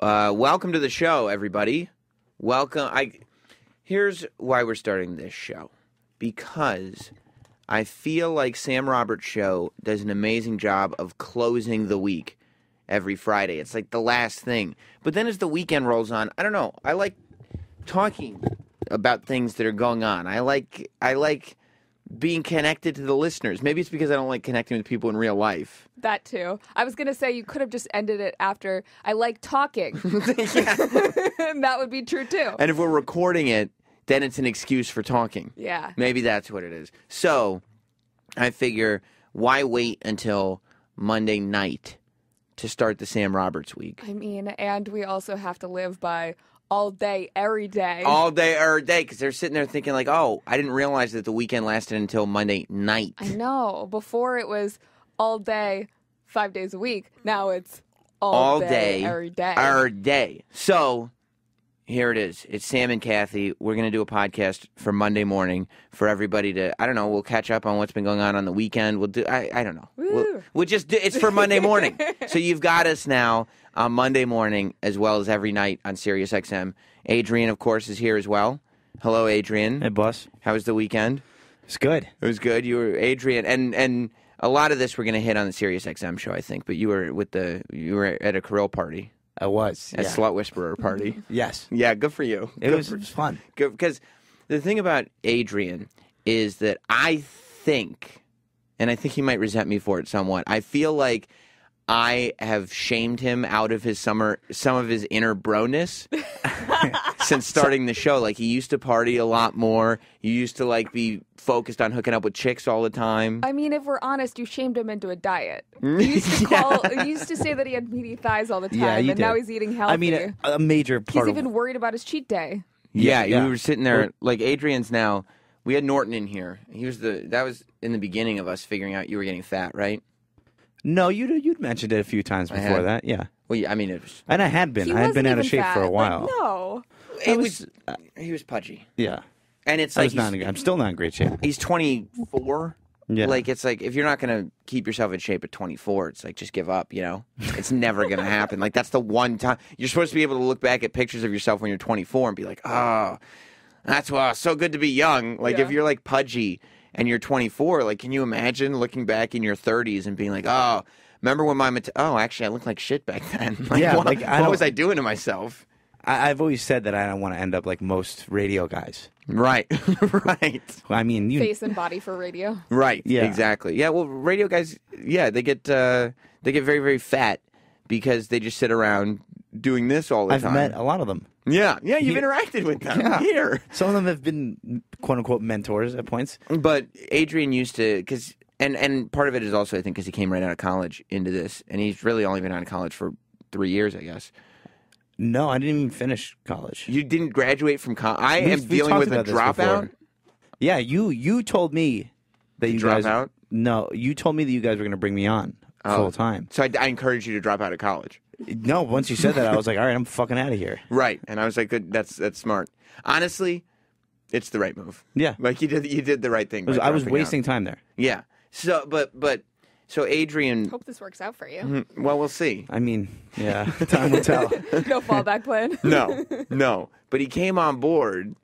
Welcome to the show, everybody. Welcome. Here's why we're starting this show. Because I feel like Sam Roberts' show does an amazing job of closing the week every Friday. It's like the last thing. But then as the weekend rolls on, I don't know. I like talking about things that are going on. I like being connected to the listeners. Maybe it's because I don't like connecting with people in real life. That too. I was going to say you could have just ended it after I like talking. And that would be true too. And if we're recording it, then it's an excuse for talking. Yeah. Maybe that's what it is. So I figure, why wait until Monday night to start the Sam Roberts week? I mean, and we also have to live by all day, every day. All day, every day, because they're sitting there thinking like, oh, I didn't realize that the weekend lasted until Monday night. I know. Before it was all day, 5 days a week. Now it's all day, every day. Every day. So here it is. It's Sam and Cathy. We're going to do a podcast for Monday morning for everybody to, I don't know, we'll catch up on what's been going on the weekend. We'll do, I don't know. We'll just do, it's for Monday morning. So you've got us now on Monday morning as well as every night on Sirius XM. Adrian, of course, is here as well. Hello, Adrian. Hey, boss. How was the weekend? It's good. It was good. You were Adrian, and a lot of this we're going to hit on the Sirius XM show, I think. But you were at a Kirill party. I was. A Slut Whisperer party. Yes. Yeah, good for you. It was fun. Good, because the thing about Adrian is that I think, and I think he might resent me for it somewhat, I feel like I have shamed him out of some of his inner broness since starting the show. Like, he used to party a lot more. You used to, like, be focused on hooking up with chicks all the time. I mean, if we're honest, you shamed him into a diet. You used to say that he had meaty thighs all the time, Yeah, you and did. now he's eating healthy. I mean, a major part He's even worried about his cheat day. Yeah, Yeah. we were sitting there, like, Adrian's now, we had Norton in here. That was in the beginning of us figuring out you were getting fat, right? No, you'd mentioned it a few times before that. Yeah. Well, yeah, I mean, it was... And I had been. I had been out of shape for a while. No. He was pudgy. Yeah. And it's I like... was I'm still not in great shape. He's 24. Yeah. Like, it's like, if you're not going to keep yourself in shape at 24, it's like, just give up, you know? It's never going to happen. Like, that's the one time... You're supposed to be able to look back at pictures of yourself when you're 24 and be like, oh, that's so good to be young. Like, if you're, like, pudgy and you're 24, like, can you imagine looking back in your 30s and being like, oh, remember when actually, I looked like shit back then. Like, Yeah, what, like, what was I doing to myself? I've always said that I don't want to end up like most radio guys. Right. Right. I mean, Face and body for radio. Right. Yeah. Exactly. Yeah. Well, radio guys, they get very, very fat because they just sit around doing this all the time. I've met a lot of them. Yeah. Yeah. You've interacted with them here. Some of them have been quote unquote mentors at points. But Adrian used to, and part of it is also, I think, because he came right out of college into this, and he's really only been out of college for 3 years, I guess. No, I didn't even finish college. You didn't graduate from college. I am dealing with a dropout. Yeah, you told me that you drop guys out. No, you told me that you guys were going to bring me on full time. So I encouraged you to drop out of college. No, once you said that, I was like, all right, I'm fucking out of here. Right, and I was like, good, that's smart. Honestly, it's the right move. Yeah, like you did the right thing. I was wasting time there. Yeah. So, so Adrian. Hope this works out for you. Well, we'll see. I mean, yeah, time will tell. No fallback plan. No. But he came on board,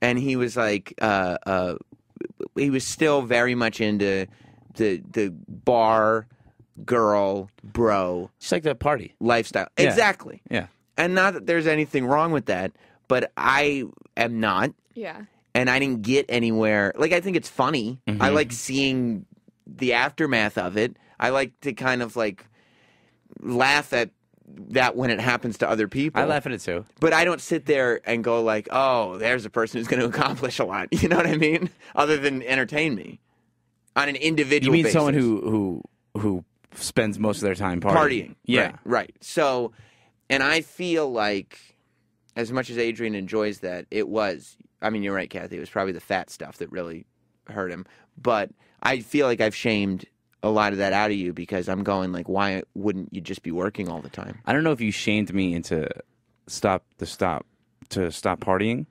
and he was like, he was still very much into the bar, girl, bro, Just like that party lifestyle. Yeah. Exactly. Yeah. And not that there's anything wrong with that, but I am not. Yeah. And I didn't get anywhere. Like, I think it's funny. Mm-hmm. I like seeing the aftermath of it. I like to kind of like laugh at that when it happens to other people. I laugh at it too. But I don't sit there and go like, oh, there's a person who's going to accomplish a lot. You know what I mean? Other than entertain me on an individual You mean basis. someone who spends most of their time partying? Yeah. Right. So, and I feel like as much as Adrian enjoys that, I mean, you're right, Cathy, it was probably the fat stuff that really hurt him. But I feel like I've shamed a lot of that out of you because I'm going like, why wouldn't you just be working all the time? I don't know if you shamed me into stop partying,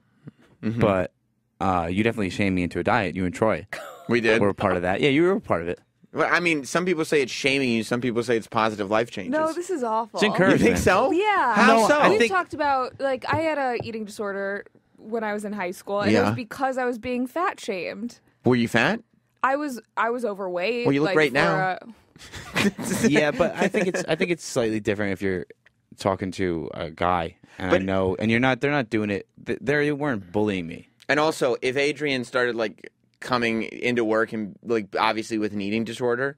but you definitely shamed me into a diet. You and Troy We did. were a part of that. Yeah, you were a part of it. Well, I mean, some people say it's shaming you. Some people say it's positive life changes. No, this is awful. It's You encouraging. think so? Yeah. How No, so? I We've think- talked about, like, I had a eating disorder when I was in high school, and it Yeah. was because I was being fat shamed. Were you fat? I was overweight. Well, you look like, great for now. Yeah, but I think it's slightly different if you're talking to a guy, and But- I know, and they're not doing it. They weren't bullying me. And also, if Adrian started like coming into work and like obviously with an eating disorder,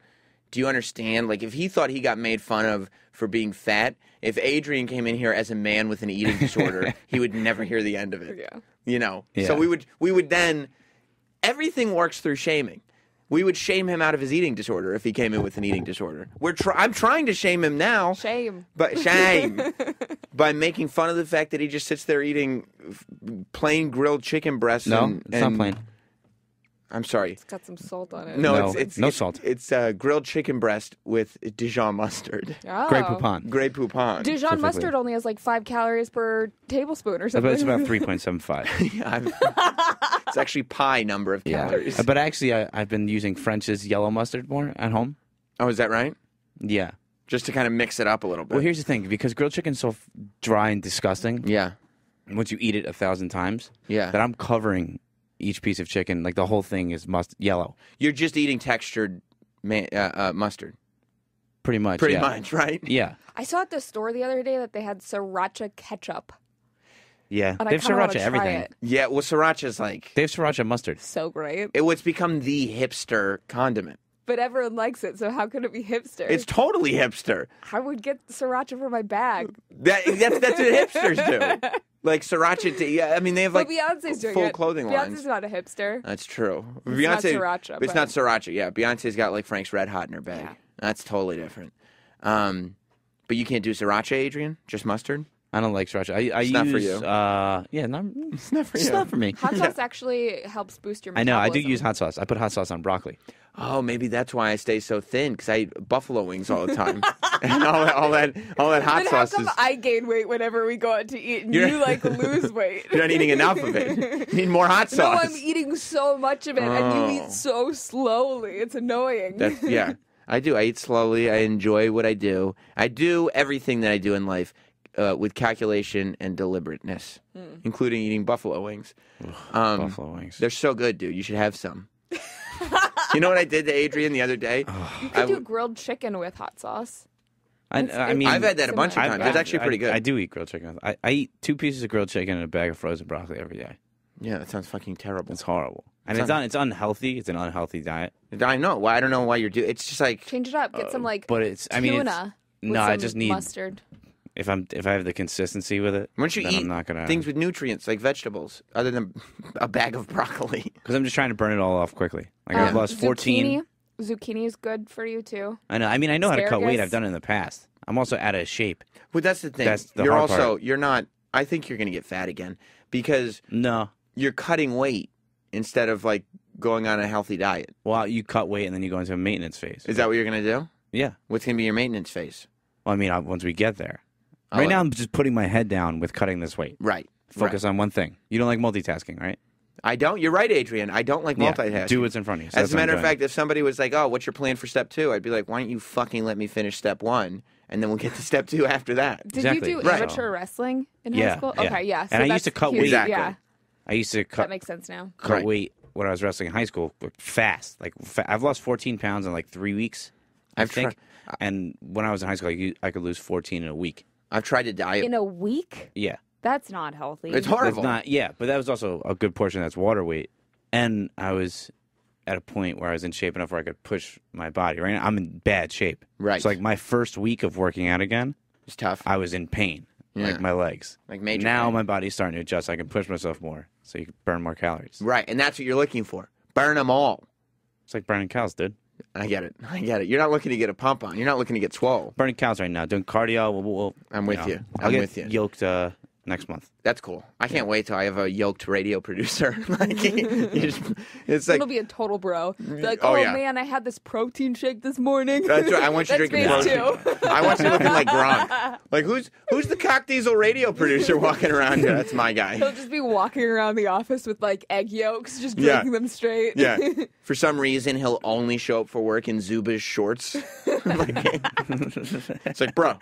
do you understand? Like if he thought he got made fun of for being fat, if Adrian came in here as a man with an eating disorder, he would never hear the end of it. Yeah. You know. Yeah. So we would then everything works through shaming. We would shame him out of his eating disorder if he came in with an eating disorder. I'm trying to shame him now. Shame. But shame by making fun of the fact that he just sits there eating plain grilled chicken breasts. No, and, it's not plain. I'm sorry. It's got some salt on it. No, No, it's no salt. It's grilled chicken breast with Dijon mustard. Oh. Grey Poupon. Grey Poupon. Dijon Specifically. mustard only has like 5 calories per tablespoon or something. It's about 3.75. Yeah, it's actually pie number of calories. But actually, I've been using French's yellow mustard more at home. Oh, is that right? Yeah. Just to kind of mix it up a little bit. Well, here's the thing: because grilled chicken's so dry and disgusting, yeah, once you eat it 1,000 times, yeah. that I'm covering each piece of chicken, like the whole thing is yellow. You're just eating textured mustard. Pretty much. Pretty yeah. much, right? Yeah. I saw at the store the other day that they had sriracha ketchup. Yeah. And They I have kinda wanna sriracha try everything. it. Yeah, well, sriracha's like... They have sriracha mustard. So great. It's become the hipster condiment. But everyone likes it, so how could it be hipster? It's totally hipster. I would get sriracha for my bag. That's what hipsters do. Like sriracha, yeah, I mean, they have like But Beyonce's doing full it. clothing Beyonce's lines. not a hipster. That's true. not Beyonce, sriracha, It's but- not sriracha. Yeah, Beyonce's got like Frank's Red Hot in her bag. Yeah. That's totally different. But you can't do sriracha, Adrian? Just mustard? I don't like sriracha. I It's use, not for you. Yeah, It's not for it's you. not for me. Hot sauce actually helps boost your I know. I do metabolism. use hot sauce. I put hot sauce on broccoli. Oh, maybe that's why I stay so thin because I eat buffalo wings all the time, and all that hot Then how sauce come is. I gain weight whenever we go out to eat and You're- you like lose weight? You're not eating enough of it. You need more hot No, sauce. I'm eating so much of it and Oh. you eat so slowly. It's annoying. Yeah, I do. I eat slowly. I enjoy what I do. I do everything that I do in life with calculation and deliberateness, including eating buffalo wings. Buffalo wings. They're so good, dude. You should have some. You know what I did to Adrian the other day? You could do grilled chicken with hot sauce. I mean, I've had that a bunch of Similar. times. It's actually pretty good. I do eat grilled chicken. I eat 2 pieces of grilled chicken and a bag of frozen broccoli every day. Yeah, that sounds fucking terrible. It's horrible. And It's it's unhealthy. It's an unhealthy diet. I know. Why? I don't know why you're doing. It's just like Change it up. Get some like But it's, I mean, it's, tuna. with no, I some just need, mustard. if I have the consistency with it, once you then eat I'm not gonna, things with nutrients like vegetables, other than a bag of broccoli. because I'm just trying to burn it all off quickly. Like I've lost 14. Zucchini is good for you too. I know. I mean, I know how to cut weight. Asparagus. I've done it in the past. I'm also out of shape. But that's the thing. That's the you're hard also part. you're not. I think you're going to get fat again because No. you're cutting weight instead of like going on a healthy diet. Well, you cut weight and then you go into a maintenance phase. Is that what you're going to do? Yeah. What's going to be your maintenance phase? Well, I mean, once we get there. Oh, Right now, I'm just putting my head down with cutting this weight. Right. Focus on one thing. You don't like multitasking, right? I don't. You're right, Adrian. I don't like multitasking. Do what's in front of you. So As that's a what I'm matter of doing. fact, if somebody was like, "Oh, what's your plan for step 2?" I'd be like, "Why don't you fucking let me finish step 1, and then we'll get to step 2 after that." Did Exactly. you do Right. amateur wrestling in high Yeah, school? yeah. Okay, yeah. So And I used that's to cut huge. weight. Exactly. Yeah, I used to that cut makes sense now. Right. weight when I was wrestling in high school fast. Like I've lost 14 pounds in like 3 weeks. I I've think. And when I was in high school, I could lose 14 in a week. I've tried to diet. In a week? Yeah. That's not healthy. It's That's horrible. not. Yeah, but that was also a good portion that's water weight. And I was at a point where I was in shape enough where I could push my body. Right now, I'm in bad shape. Right. So like my first week of working out again, It's tough. I was in pain. Yeah. Like my legs. Like major Now pain. my body's starting to adjust. I can push myself more, so you can burn more calories. Right, and that's what you're looking for. Burn them all. It's like burning cows, dude. I get it. I get it. You're not looking to get a pump on. You're not looking to get swole. Burning cows right now. Doing cardio. I'm with know, you. I'll I'm get with you. Yoked next month. That's cool. I can't wait till I have a yoked radio producer. Like, it's like It'll be a total bro. Be like, Oh, oh, yeah. man, I had this protein shake this morning. that's right. I want you That's drinking me protein. too. I want you looking like Gronk. Like who's the cock diesel radio producer walking around here? That's my guy. He'll just be walking around the office with like egg yolks, just Yeah. drinking them straight. Yeah. For some reason, he'll only show up for work in Zuba's shorts. It's like, bro,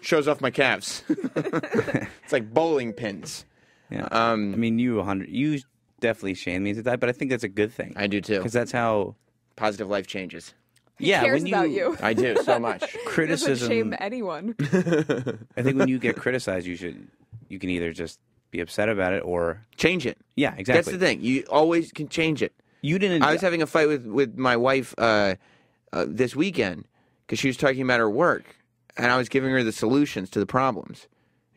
shows off my calves. It's like bowling pins. Yeah. I mean, you definitely shamed me into that, but I think that's a good thing. I do too. Because that's how. Positive life changes. He cares about you. I do so much. He doesn't Criticism. shame anyone. I think when you get criticized, you can either just be upset about it or Change it. yeah, exactly. That's the thing. You always can change it. You didn't. I was having a fight with my wife this weekend because she was talking about her work, and I was giving her the solutions to the problems.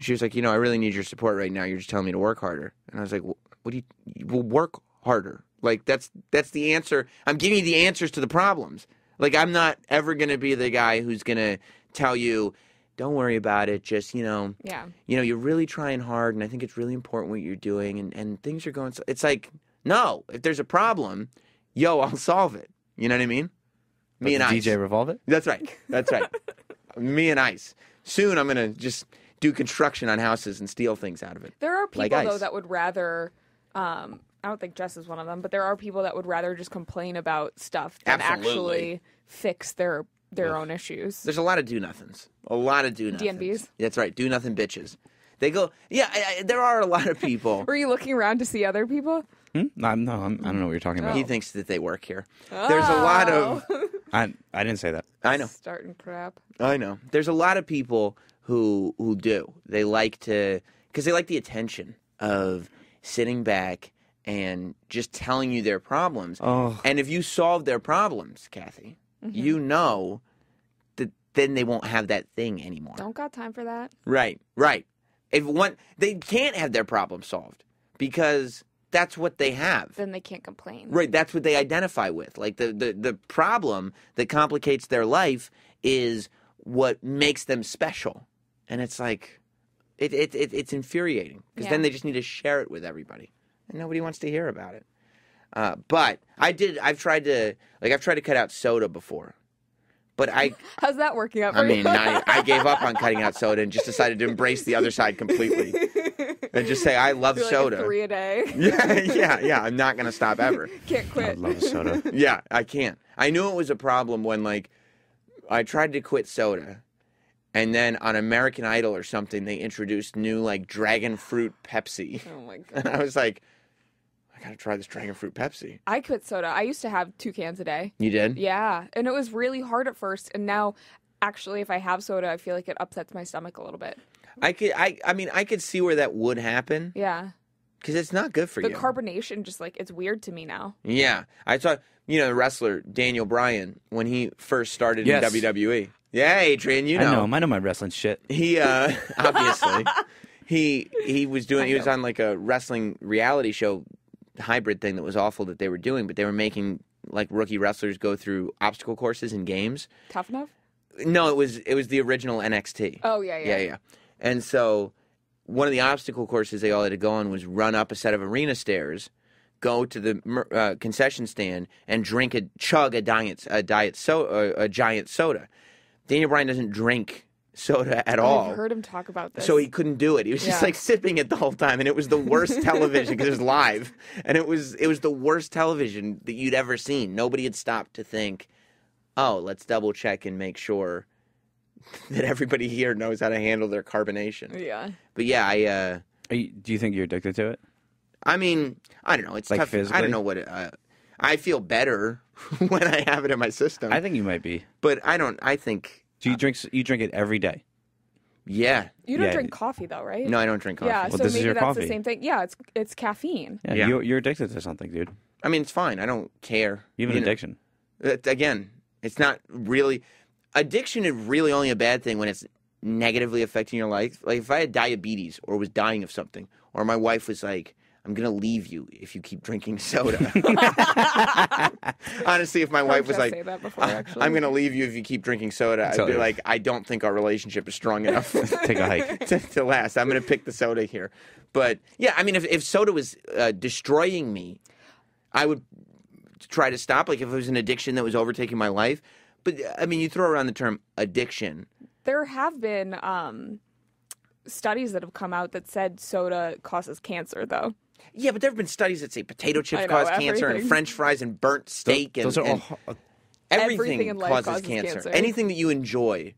She was like, I really need your support right now. You're just telling me to work harder. And I was like, what do you well, work harder? Like, that's the answer. I'm giving you the answers to the problems. Like, I'm not ever going to be the guy who's going to tell you, don't worry about it. Just, Yeah. you're really trying hard, and I think it's really important what you're doing, and things are going so. It's like, no, if there's a problem, I'll solve it. You know what I mean? Me and Ice. DJ Revolve it. That's right. That's right. Me and Ice. Soon I'm going to just do construction on houses and steal things out of it. There are people, Like ice. though, that would rather, I don't think Jess is one of them, but there are people that would rather just complain about stuff than Absolutely. actually fix their own issues. There's a lot of do-nothings. A lot of do-nothings. DNBs? That's right. Do-nothing bitches. They go, there are a lot of people. Were you looking around to see other people? No, I don't know what you're talking about. He thinks that they work here. There's a lot of... I didn't say that. I know. Starting crap. I know. There's a lot of people who do. They like to... Because they like the attention of sitting back and just telling you their problems. Oh. And if you solve their problems, Cathy, you know that then they won't have that thing anymore. Don't got time for that. Right. They can't have their problem solved because that's what they have. Then they can't complain. Right, that's what they identify with. Like the problem that complicates their life is what makes them special. And it's like it's infuriating because then they just need to share it with everybody. And nobody wants to hear about it. But I've tried to cut out soda before. But How's that working out for I you? mean, I gave up on cutting out soda and just decided to embrace the other side completely. And just say, I love You're like soda. 3 a day. Yeah. I'm not going to stop ever. Can't I quit. love soda. Yeah, I can't. I knew it was a problem when, I tried to quit soda. And then on American Idol or something, they introduced new, dragon fruit Pepsi. Oh my god. And I was like, I got to try this dragon fruit Pepsi. I quit soda. I used to have 2 cans a day. You did? Yeah. And it was really hard at first. And now, actually, if I have soda, I feel like it upsets my stomach a little bit. I could see where that would happen. Yeah. Because it's not good for The you. carbonation just, it's weird to me now. Yeah. I saw, the wrestler, Daniel Bryan, when he first started Yes. in WWE. Yeah, Adrian, you know. I know him. I know my wrestling shit. He obviously he was on a wrestling reality show hybrid thing that was awful that they were doing, but they were making rookie wrestlers go through obstacle courses in games. Tough enough? No, it was the original NXT. Oh, yeah. Yeah. And so one of the obstacle courses they all had to go on was run up a set of arena stairs, go to the concession stand, and chug a giant soda. Daniel Bryan doesn't drink soda at all. I've heard him talk about this. So he couldn't do it. He was just sipping it the whole time, and it was the worst television because it was live, and it was the worst television that you'd ever seen. Nobody had stopped to think, oh, let's double check and make sure that everybody here knows how to handle their carbonation. Yeah. But yeah, Do you think you're addicted to it? I mean, I don't know. It's tough. Physically? I don't know what. I feel better when I have it in my system. I think you might be. But I don't. I think. Do you drink? You drink it every day? Yeah. You don't Yeah. drink coffee, though, right? No, I don't drink coffee. Yeah, Well, so this is maybe your that's coffee. the same thing. Yeah, it's caffeine. Yeah. Yeah. You're addicted to something, dude. I mean, it's fine. I don't care. You have an know. addiction. Again, it's not really. Addiction is really only a bad thing when it's negatively affecting your life. Like if I had diabetes or was dying of something, or my wife was like, I'm going to leave you if you keep drinking soda. Honestly, if my wife was Jeff like, say that before, actually. I'm going to leave you if you keep drinking soda, I'd be Totally. like, I don't think our relationship is strong enough Take a hike. to last. I'm going to pick the soda here. But yeah, I mean, if soda was destroying me, I would try to stop. Like if it was an addiction that was overtaking my life. But I mean, you throw around the term addiction. There have been studies that have come out that said soda causes cancer, though. Yeah, but there have been studies that say potato chips I know, cause cancer and everything. French fries and burnt steak Those are and all. Everything in life causes causes cancer. cancer. Anything that you enjoy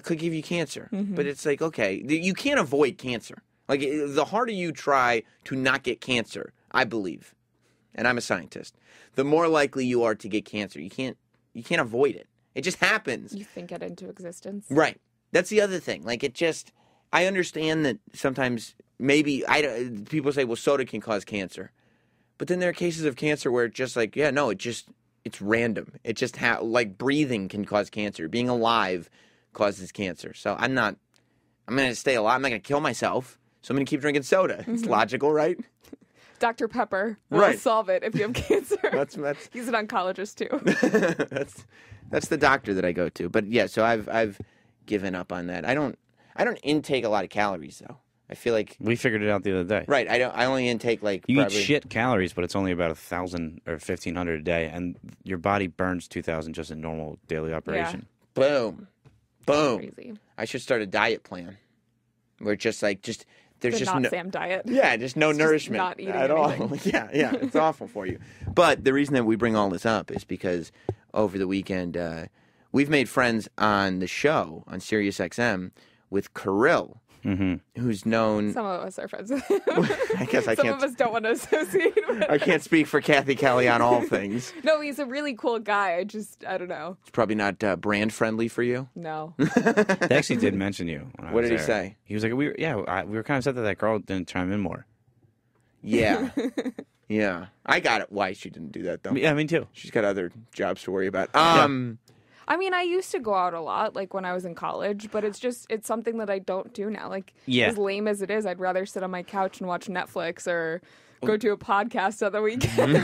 could give you cancer. But it's like, okay, you can't avoid cancer. Like the harder you try to not get cancer, I believe, and I'm a scientist, the more likely you are to get cancer. You can't avoid it. It just happens. You think it into existence. Right. That's the other thing. Like I understand that sometimes maybe people say, well, soda can cause cancer. But then there are cases of cancer where it's just like, yeah, no, it's random. It just like breathing can cause cancer. Being alive causes cancer. So I'm going to stay alive. I'm not going to kill myself. So I'm going to keep drinking soda. It's logical, right? Dr. Pepper will Right. solve it if you have cancer. That's He's an oncologist too. that's the doctor that I go to. But yeah, so I've given up on that. I don't intake a lot of calories though. I feel like We figured it out the other day. right. I only intake like You probably, eat shit calories, but it's only about 1,000 or 1,500 a day, and your body burns 2,000 just in normal daily operation. boom. Crazy. I should start a diet plan where it's just there's The just not no Sam diet. yeah, just no It's just nourishment not eating at all. anything. yeah, it's awful for you. But the reason that we bring all this up is because over the weekend we've made friends on the show on Sirius XM with Kirill, who's known. Some of us are friends with him. I guess I Some can't. of us don't want to associate with him. I can't speak for Cathy Kelley on all things. No, he's a really cool guy. I don't know. It's probably not brand friendly for you. No. They actually did mention you. When I What was did he there. say? He was like, we were kind of upset that girl didn't chime in more. Yeah, yeah. I got it. Why she didn't do that though? Yeah, me too. She's got other jobs to worry about. I mean, I used to go out a lot, like when I was in college, but it's something that I don't do now. Like, Yeah. as lame as it is, I'd rather sit on my couch and watch Netflix or go to a podcast on the weekend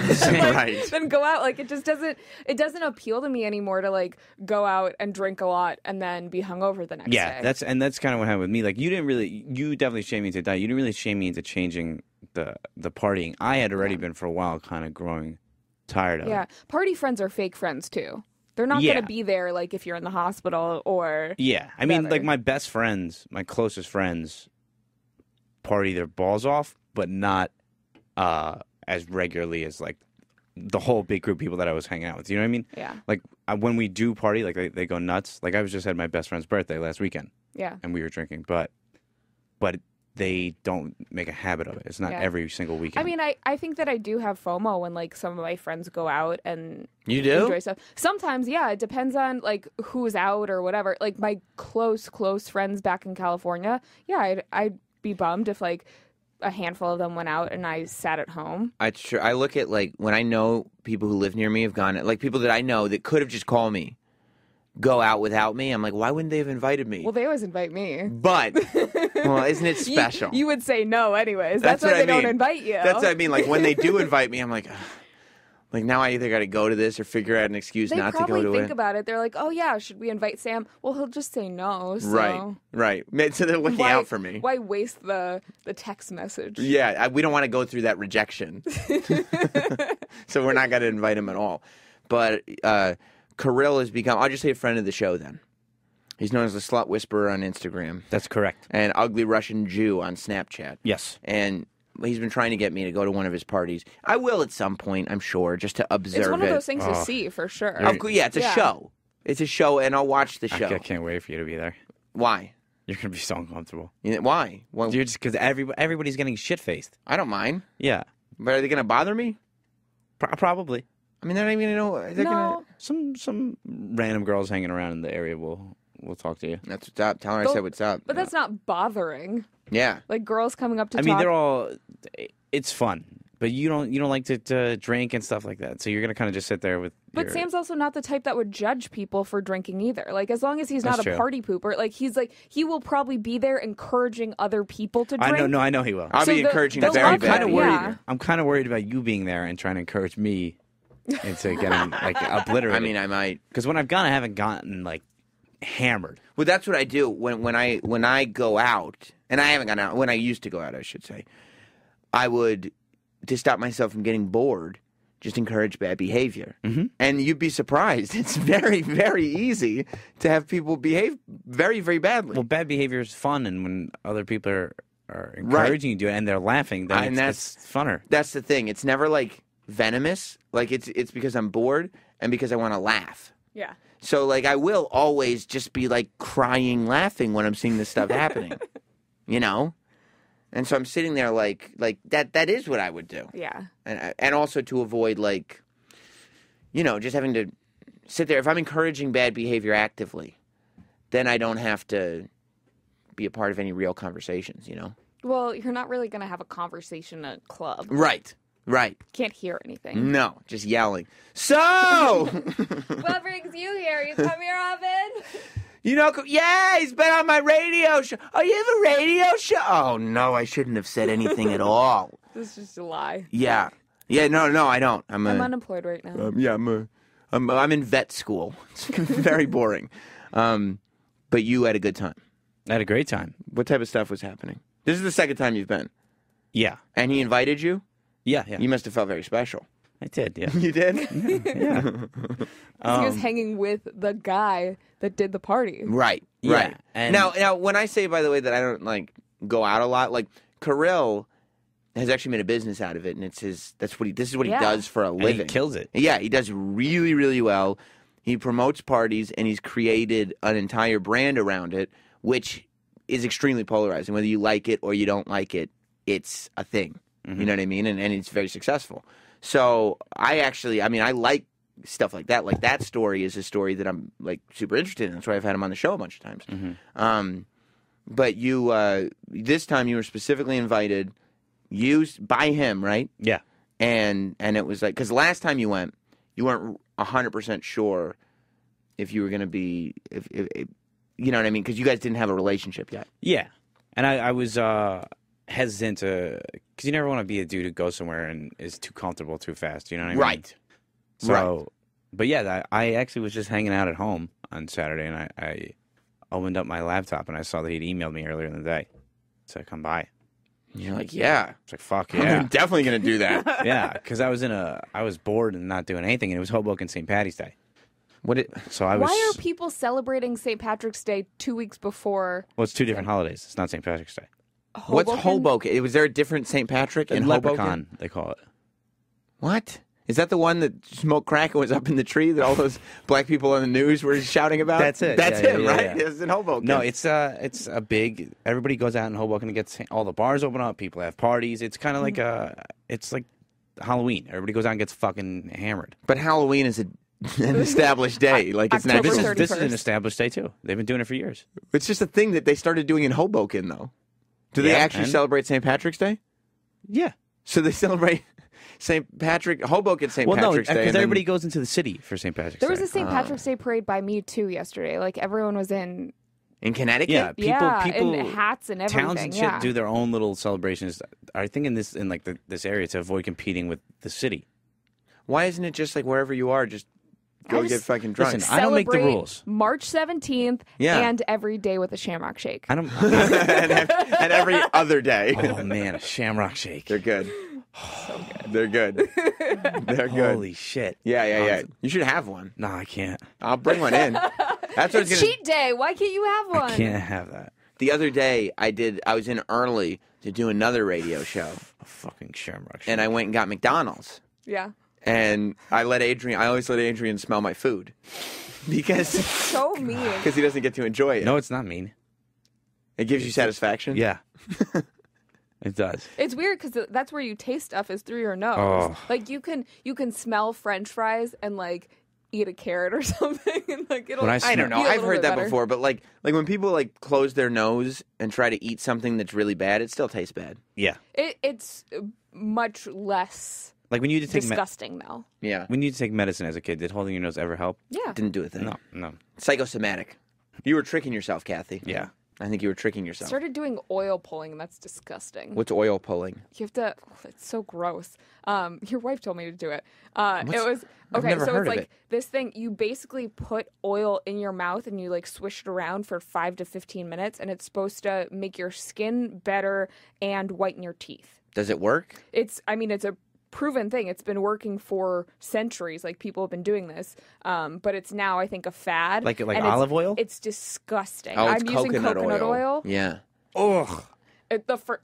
Right. than go out. Like, it doesn't appeal to me anymore to like go out and drink a lot and then be hungover the next day. Yeah, that's kind of what happened with me. Like, you definitely shamed me into diet. You didn't really shame me into changing the partying. I had already been for a while kind of growing tired of Yeah. it. Party friends are fake friends too. They're not Yeah. going to be there like if you're in the hospital or Yeah, I mean, better. like my best friends, my closest friends, party their balls off, but not as regularly as like the whole big group of people that I was hanging out with. You know what I mean? Yeah. Like when we do party, like they go nuts. Like I was just had my best friend's birthday last weekend, Yeah. and we were drinking, but they don't make a habit of it. It's not Yeah. every single weekend. I mean, I think that I do have FOMO when like some of my friends go out and You do? enjoy stuff. Sometimes, yeah, it depends on like who's out or whatever. Like my close friends back in California, yeah, I'd be bummed if like a handful of them went out and I sat at home. It's true. I look at like when I know people who live near me have gone, like people that I know that could have just called me, go out without me. I'm like, why wouldn't they have invited me? Well, they always invite me. But well, isn't it special? You would say no anyways. That's why what they I don't mean. invite you. That's what I mean. Like when they do invite me, I'm like, ugh. Like now I either got to go to this or figure out an excuse They not to probably go to think it. about it. They're like, oh yeah, should we invite Sam? Well, he'll just say no. So Right. So they're looking out for me. Why waste the text message? Yeah, we don't want to go through that rejection. So we're not going to invite him at all. But Kirill has become, I'll just say a friend of the show then. He's known as the Slut Whisperer on Instagram that's correct. and Ugly Russian Jew on Snapchat. Yes. And he's been trying to get me to go to one of his parties. I will at some point, I'm sure, just to observe It's one it. of those things to see for sure. Yeah, it's a show. It's a show, and I'll watch the show. I can't wait for you to be there. Why? You're gonna be so uncomfortable. Why? Well, You're just because everybody's getting shit faced. I don't mind. Yeah, But are they going to bother me? probably. I mean, they're not even going to know. They're No. Some random girls hanging around in the area will talk to you. That's what's up. Tell her I said what's up. But that's not bothering. Yeah. Like girls coming up to I mean, talk. they're all. It's fun. But you don't like to drink and stuff like that. So you're gonna kind of just sit there with. But Sam's also not the type that would judge people for drinking either. Like, as long as he's not That's a true. party pooper, like he will probably be there encouraging other people to drink. I know he will. I'll So be encouraging the very love bad it, behavior. yeah. I'm kind of worried about you being there and trying to encourage me into getting like obliterated. I mean, I might. because when I've gone, I haven't gotten like hammered. Well, that's what I do when I go out, and I haven't gone out. When I used to go out, I should say, I would, to stop myself from getting bored, just encourage bad behavior. Mhm. And you'd be surprised. It's very, very easy to have people behave very, very badly. Well, bad behavior is fun, and when other people are encouraging you to do it and they're laughing, then And it's funner. That's the thing. It's never like venomous. Like it's because I'm bored and because I want to laugh. Yeah. So like I will always just be like crying, laughing when I'm seeing this stuff happening, you know. And so I'm sitting there like that. That is what I would do, Yeah. and also to avoid like, you know, just having to sit there. If I'm encouraging bad behavior actively, then I don't have to be a part of any real conversations, you know. Well, you're not really going to have a conversation at a club. Right. Can't hear anything. No, just yelling. So. What brings you here? You come here often? You know, yeah, he's been on my radio show. Oh, you have a radio show? Oh, no, I shouldn't have said anything at all. This is just a lie. Yeah. Yeah, no, I don't. I'm unemployed right now. I'm in vet school. It's very boring. But you had a good time. I had a great time. What type of stuff was happening? This is the second time you've been. Yeah, And he invited you? yeah. You must have felt very special. I did. Yeah. You did? Yeah. He was hanging with the guy that did the party. Right. Yeah, Right. and- Now, when I say, by the way, that I don't like go out a lot, like Kirill has actually made a business out of it, and it's his. This is what he Yeah. does for a And living. he kills it. Yeah, he does really, really well. He promotes parties, and he's created an entire brand around it, which is extremely polarizing. Whether you like it or you don't like it, it's a thing. Mm-hmm. You know what I mean? And it's very successful. So I like stuff like that. Like that story is a story that I'm like super interested in. That's why I've had him on the show a bunch of times. Mm-hmm. But you, this time you were specifically invited, by him, right? Yeah. And it was like, because last time you went, you weren't 100% sure if you were going to be, if you know what I mean? Because you guys didn't have a relationship yet. Yeah. And I was hesitant to, because you never want to be a dude who goes somewhere and is too comfortable too fast. You know what I mean? Right. So, Right. But yeah, I actually was just hanging out at home on Saturday, and I opened up my laptop and I saw that he'd emailed me earlier in the day. So I come by. You're like, yeah. It's like, fuck I'm yeah. definitely going to do that. Yeah, because I was bored and not doing anything, and it was Hoboken St. Patty's Day. So I was. Why are people celebrating St. Patrick's Day 2 weeks before? Well, it's two different holidays. It's not St. Patrick's Day. What's Hoboken? Was there a different St. Patrick in Leprechaun, Hoboken? they call it. What? Is that the one that smoked crack and was up in the tree that all those black people on the news were shouting about? That's it. That's Yeah, him, yeah, right? yeah. It's in Hoboken. No, it's a big. Everybody goes out in Hoboken and gets all the bars open up. People have parties. It's kind of like it's like Halloween. Everybody goes out and gets fucking hammered. But Halloween is an established day. Like it's October natural. This is an 31st. established day too. They've been doing it for years. It's just a thing that they started doing in Hoboken, though. Do they Yeah, actually and- celebrate St. Patrick's Day? Yeah. So they celebrate St. Patrick, Hoboken St. Well, no, Patrick's Day. because and then- everybody goes into the city for St. Patrick's There was Day. a St. Patrick's Day parade by me too yesterday. Like everyone was in in Connecticut? Yeah, people, in hats and everything. towns and shit yeah. do their own little celebrations. I think in this area to avoid competing with the city. Why isn't it just like wherever you are, just go I get just- fucking drunk? Listen, I don't make the Celebrate rules. March 17th Yeah. and every day with a Shamrock Shake. I don't. and every other day. Oh man, a Shamrock Shake. They're good. They're good. They're good. Holy shit. Yeah. You should have one. No, I can't. I'll bring one in. That's what It's it's gonna. cheat day. Why can't you have one? I can't have that. The other day, I was in early to do another radio show, A fucking Shamrock Shake. and I went and got McDonald's. Yeah. And I always let Adrian smell my food because So mean. he doesn't get to enjoy it. No, it's not mean. It gives you satisfaction. Yeah. It does. It's weird because that's where you taste stuff is through your nose. Oh. Like you can smell French fries and like eat a carrot or something, and like it'll. When I don't know. be a I've little heard bit that better. before, but like when people like close their nose and try to eat something that's really bad, it still tastes bad. Yeah. It's much less Like when you need to take disgusting though. Yeah. when you need to take medicine as a kid, did holding your nose ever help? Yeah. Didn't do a thing. No. Psychosomatic. You were tricking yourself, Kathy. Yeah. I think you were tricking yourself. Started doing oil pulling, and that's disgusting. What's oil pulling? You have to. It's so gross. Your wife told me to do it. It was I've okay. never So heard it's of like it. this thing. You basically put oil in your mouth and you like swish it around for 5 to 15 minutes, and it's supposed to make your skin better and whiten your teeth. Does it work? It's a proven thing. It's been working for centuries. Like people have been doing this, but it's now I think a fad. Like and olive oil? It's disgusting. Oh, it's I'm using coconut oil. Yeah. Ugh.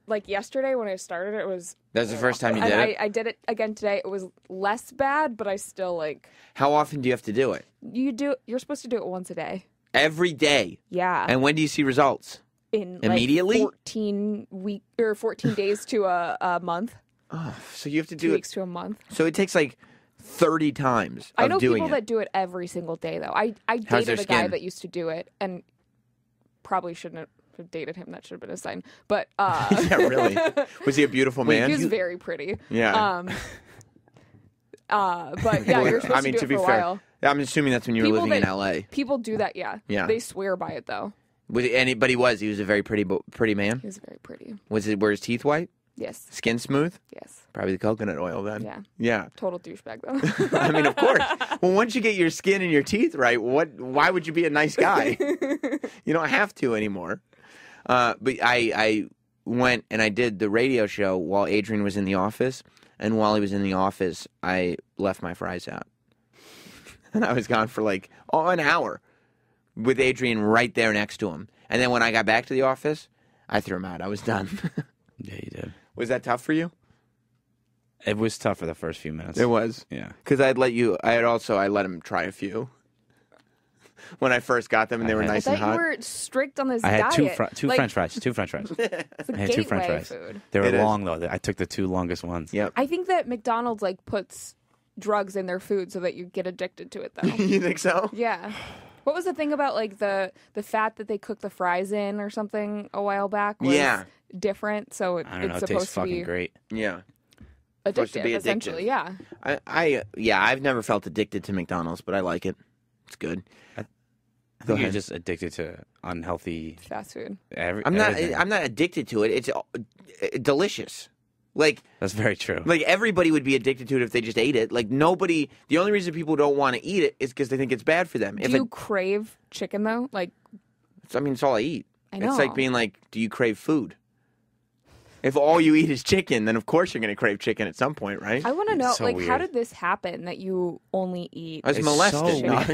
Like yesterday when I started, it was. That's the first time you And did it? I did it again today. It was less bad, but I still like. How often do you have to do it? You're supposed to do it once a day. Every day. Yeah. And when do you see results? In immediately? like 14 days to a month. Oh, so you have to 2 do it. weeks to a month. So it takes like 30 times I of know doing people it. that do it every single day though. I How's their dated a guy skin? that used to do it and probably shouldn't have dated him. That should have been a sign. But Yeah, really. Was he a beautiful man? he was very pretty. Yeah. But yeah, you're supposed to do it for a while. I'm assuming that's when you were People living in that- LA. People do that, yeah. Yeah. They swear by it though. But he was a very pretty man. He was very pretty. Were his teeth white? Yes. Skin smooth? Yes. Probably the coconut oil then. Yeah. Yeah. Total douchebag though. I mean, of course. Well, once you get your skin and your teeth right, why would you be a nice guy? You don't have to anymore. But I went and I did the radio show while Adrian was in the office, and while he was in the office, I left my fries out, and I was gone for like an hour with Adrian right there next to him. And then when I got back to the office, I threw them out. I was done. Yeah, you did. Was that tough for you? It was tough for the first few minutes. It was. Yeah. Because I let him try a few when I first got them, and they were I I nice and thought you hot. were strict on this I had diet. two Like, French fries. Two French fries. It's a I had two French gateway fries. food. They were It is. long though. I took the two longest ones. Yep. I think that McDonald's like puts drugs in their food so that you get addicted to it though. You think so? Yeah. What was the thing about like the fat that they cook the fries in or something a while back? Was Yeah. different. So I don't know. it's It tastes supposed to fucking be great. Yeah. addictive, supposed to be addictive. essentially. Yeah. I've never felt addicted to McDonald's, but I like it. It's good. I Go think you're ahead. just addicted to unhealthy. Fast food. I'm not. everything. I'm not addicted to it. It's delicious. Like That's very true. everybody would be addicted to it if they just ate it. Like nobody. The only reason people don't want to eat it is because they think it's bad for them. Do you crave chicken though? Like it's all I eat. I It's like know. being like, do you crave food? If all you eat is chicken, then of course you're going to crave chicken at some point, right? I want to know, so like, how weird. did this happen that you only eat? I was It's molested. so No.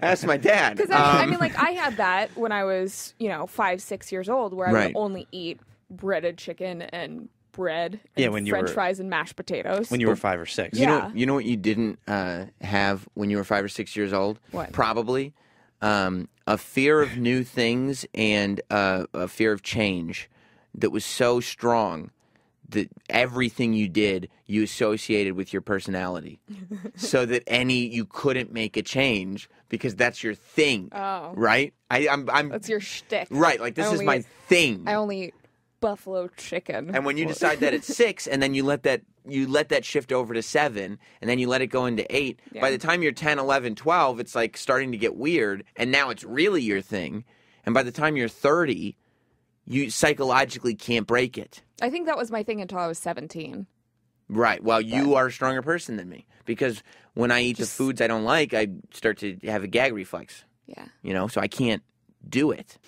Ask my dad. Because I mean, like, I had that when I was, 5, 6 years old, where I Right. would only eat breaded chicken and bread, and Yeah, when you French were- fries and mashed potatoes. when you were 5 or 6. Yeah. You know what you didn't have when you were 5 or 6 years old? What? Probably a fear of new things and a fear of change that was so strong that everything you did you associated with your personality, so that you couldn't make a change because that's your thing. Oh. Right? I'm That's your shtick. right. Like this I is only my eat- thing. I only eat buffalo chicken. And when you decide that at 6, and then you let that shift over to 7, and then you let it go into 8, Yeah. by the time you're 10, 11, 12, it's like starting to get weird, and now it's really your thing. And by the time you're 30, you psychologically can't break it. I think that was my thing until I was 17. Right. Well, you are a stronger person than me, because when I eat the foods I don't like, I start to have a gag reflex. Yeah. So I can't do it.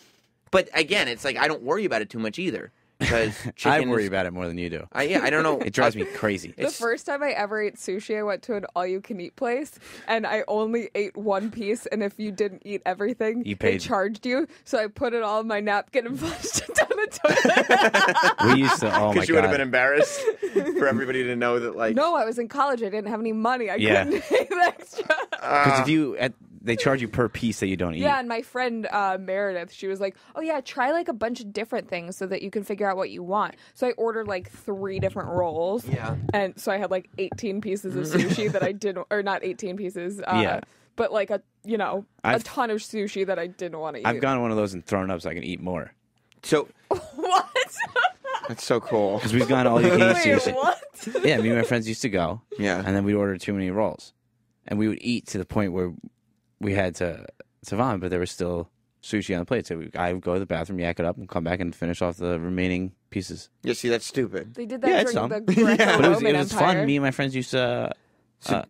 But again, it's like I don't worry about it too much either, because I chicken worry is, about it more than you do. I don't know. It drives me crazy. The first time I ever ate sushi, I went to an all-you-can-eat place, and I only ate one piece, and if you didn't eat everything, You they paid. charged you. So I put it all in my napkin and flushed it down the toilet. We used to. Oh my Because you would have been god. embarrassed for everybody to know that, like, No, I was in college. I didn't have any money. I Yeah. couldn't pay the extra. Because if you they charge you per piece that you don't eat. Yeah, and my friend Meredith, she was like, "Oh yeah, try like a bunch of different things so that you can figure out what you want." So I ordered like 3 different rolls. Yeah. And so I had like 18 pieces of sushi that I didn't, or not 18 pieces. Yeah. But like a I've- ton of sushi that I didn't want to eat. I've gone one of those and thrown up so I can eat more. So What? that's so cool. Because we've gone all you can eat Wait, sushi. what? Yeah, me and my friends used to go. Yeah. And then we'd order too many rolls. And we would eat to the point where we had to vomit, but there was still sushi on the plate. So I would go to the bathroom, yak it up, and come back and finish off the remaining pieces. Yeah, see, that's stupid. They did that Yeah, it's during the dumb. Greco-Roman But it was Empire. fun. Me and my friends used to... go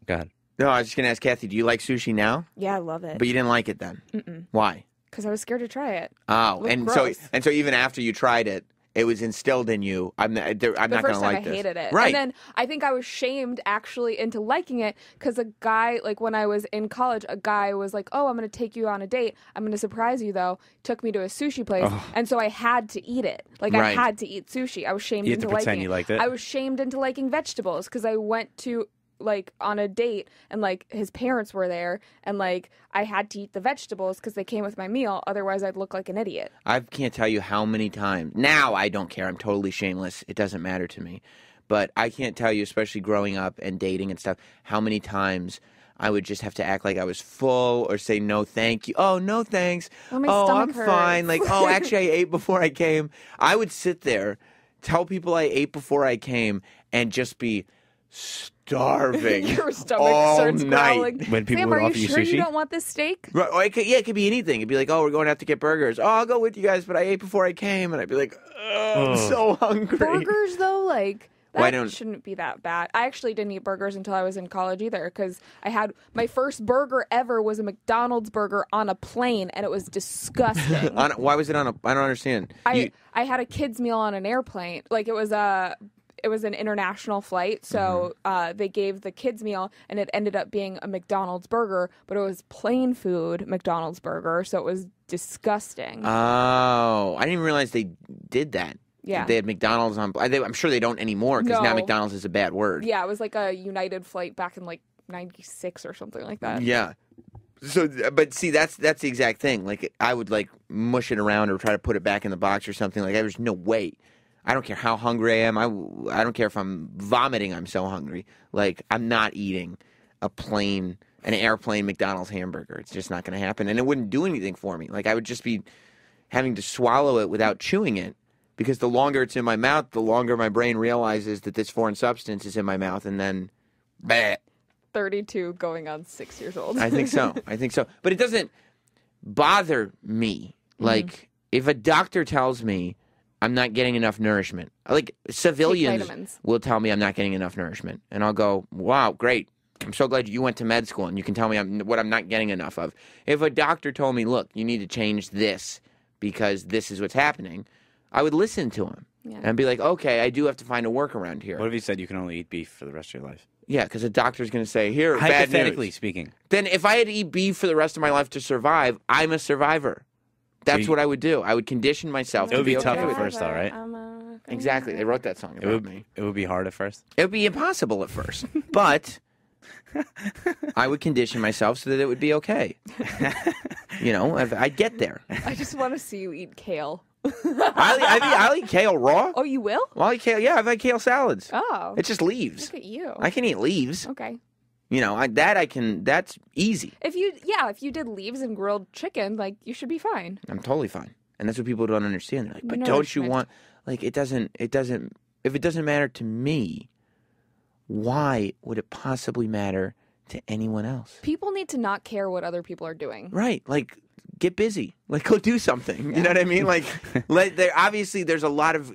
ahead. No, I was just gonna ask Kathy, do you like sushi now? Yeah, I love it. But you didn't like it then. Why? Because I was scared to try it. Oh, Looked and gross. so even after you tried it, it was instilled in you. I'm not The gonna first time like I this. hated it. Right. And then I think I was shamed actually into liking it because a guy, like when I was in college, a guy was like, "Oh, I'm going to take you on a date. I'm going to surprise you though." Took me to a sushi place. And so I had to eat it. Like I Right. had to eat sushi. I was shamed You had into to pretend liking you it. liked it? I was shamed into liking vegetables because I went to like on a date and like his parents were there and like I had to eat the vegetables because they came with my meal. Otherwise I'd look like an idiot. I can't tell you how many times. Now I don't care. I'm totally shameless. It doesn't matter to me. But I can't tell you, especially growing up and dating and stuff, how many times I would just have to act like I was full or say no thank you. Oh, no thanks. Oh, my I'm stomach hurts. fine. Like, oh, actually I ate before I came. I would sit there, tell people I ate before I came, and just be starving Your stomach all starts night. growling. When people Sam, would are you offer you sure sushi? you don't want this steak? Right, or it could be anything. It'd be like, oh, we're going out to get burgers. Oh, I'll go with you guys, but I ate before I came. And I'd be like, I'm so hungry. Burgers though, like Why that don't- shouldn't be that bad. I actually didn't eat burgers until I was in college either because I had my first burger ever was a McDonald's burger on a plane and it was disgusting. Why was it on a? I don't understand. I had a kids meal on an airplane. Like it was an international flight, so they gave the kids meal, and it ended up being a McDonald's burger, but it was plain food McDonald's burger, so it was disgusting. Oh, I didn't even realize they did that. Yeah. They had McDonald's on. I'm sure they don't anymore because now No. McDonald's is a bad word. Yeah, it was like a United flight back in like '96 or something like that. Yeah. So, but see, that's the exact thing. Like, I would like mush it around or try to put it back in the box or something. Like, there's no way. I don't care how hungry I am. I don't care if I'm vomiting. I'm so hungry. Like, I'm not eating an airplane McDonald's hamburger. It's just not going to happen, and it wouldn't do anything for me. Like, I would just be having to swallow it without chewing it, because the longer it's in my mouth, the longer my brain realizes that this foreign substance is in my mouth, and then, bleh. 32 going on 6 years old. I think so. But it doesn't bother me. Like, if a doctor tells me I'm not getting enough nourishment, like civilians vitamins. will tell me I'm not getting enough nourishment, and I'll go, wow, great. I'm so glad you went to med school and you can tell me what I'm not getting enough of. If a doctor told me, look, you need to change this because this is what's happening, I would listen to him and be like, okay, I do have to find a workaround here. What if you said you can only eat beef for the rest of your life? Yeah, because a doctor's going to say, here, bad Hypothetically news. speaking. Then if I had to eat beef for the rest of my life to survive, I'm a survivor. That's what I would do. I would condition myself It to would be okay tough at with it. first, though, right? Exactly. They wrote that song about me. It would be hard at first. It would be impossible at first, but I would condition myself so that it would be okay. I'd get there. I just want to see you eat kale. I'll eat kale raw. Oh, you will? Well, I'll eat kale. Yeah, I've had kale salads. Oh. It's just leaves. Look at you. I can eat leaves. Okay. That's easy. If you did leaves and grilled chicken, like you should be fine. I'm totally fine. And that's what people don't understand. They're like, but don't you Nourishment. want, like, if it doesn't matter to me, why would it possibly matter to anyone else? People need to not care what other people are doing. Right. Like, get busy. Like, go do something. You know what I mean? Like, obviously there's a lot of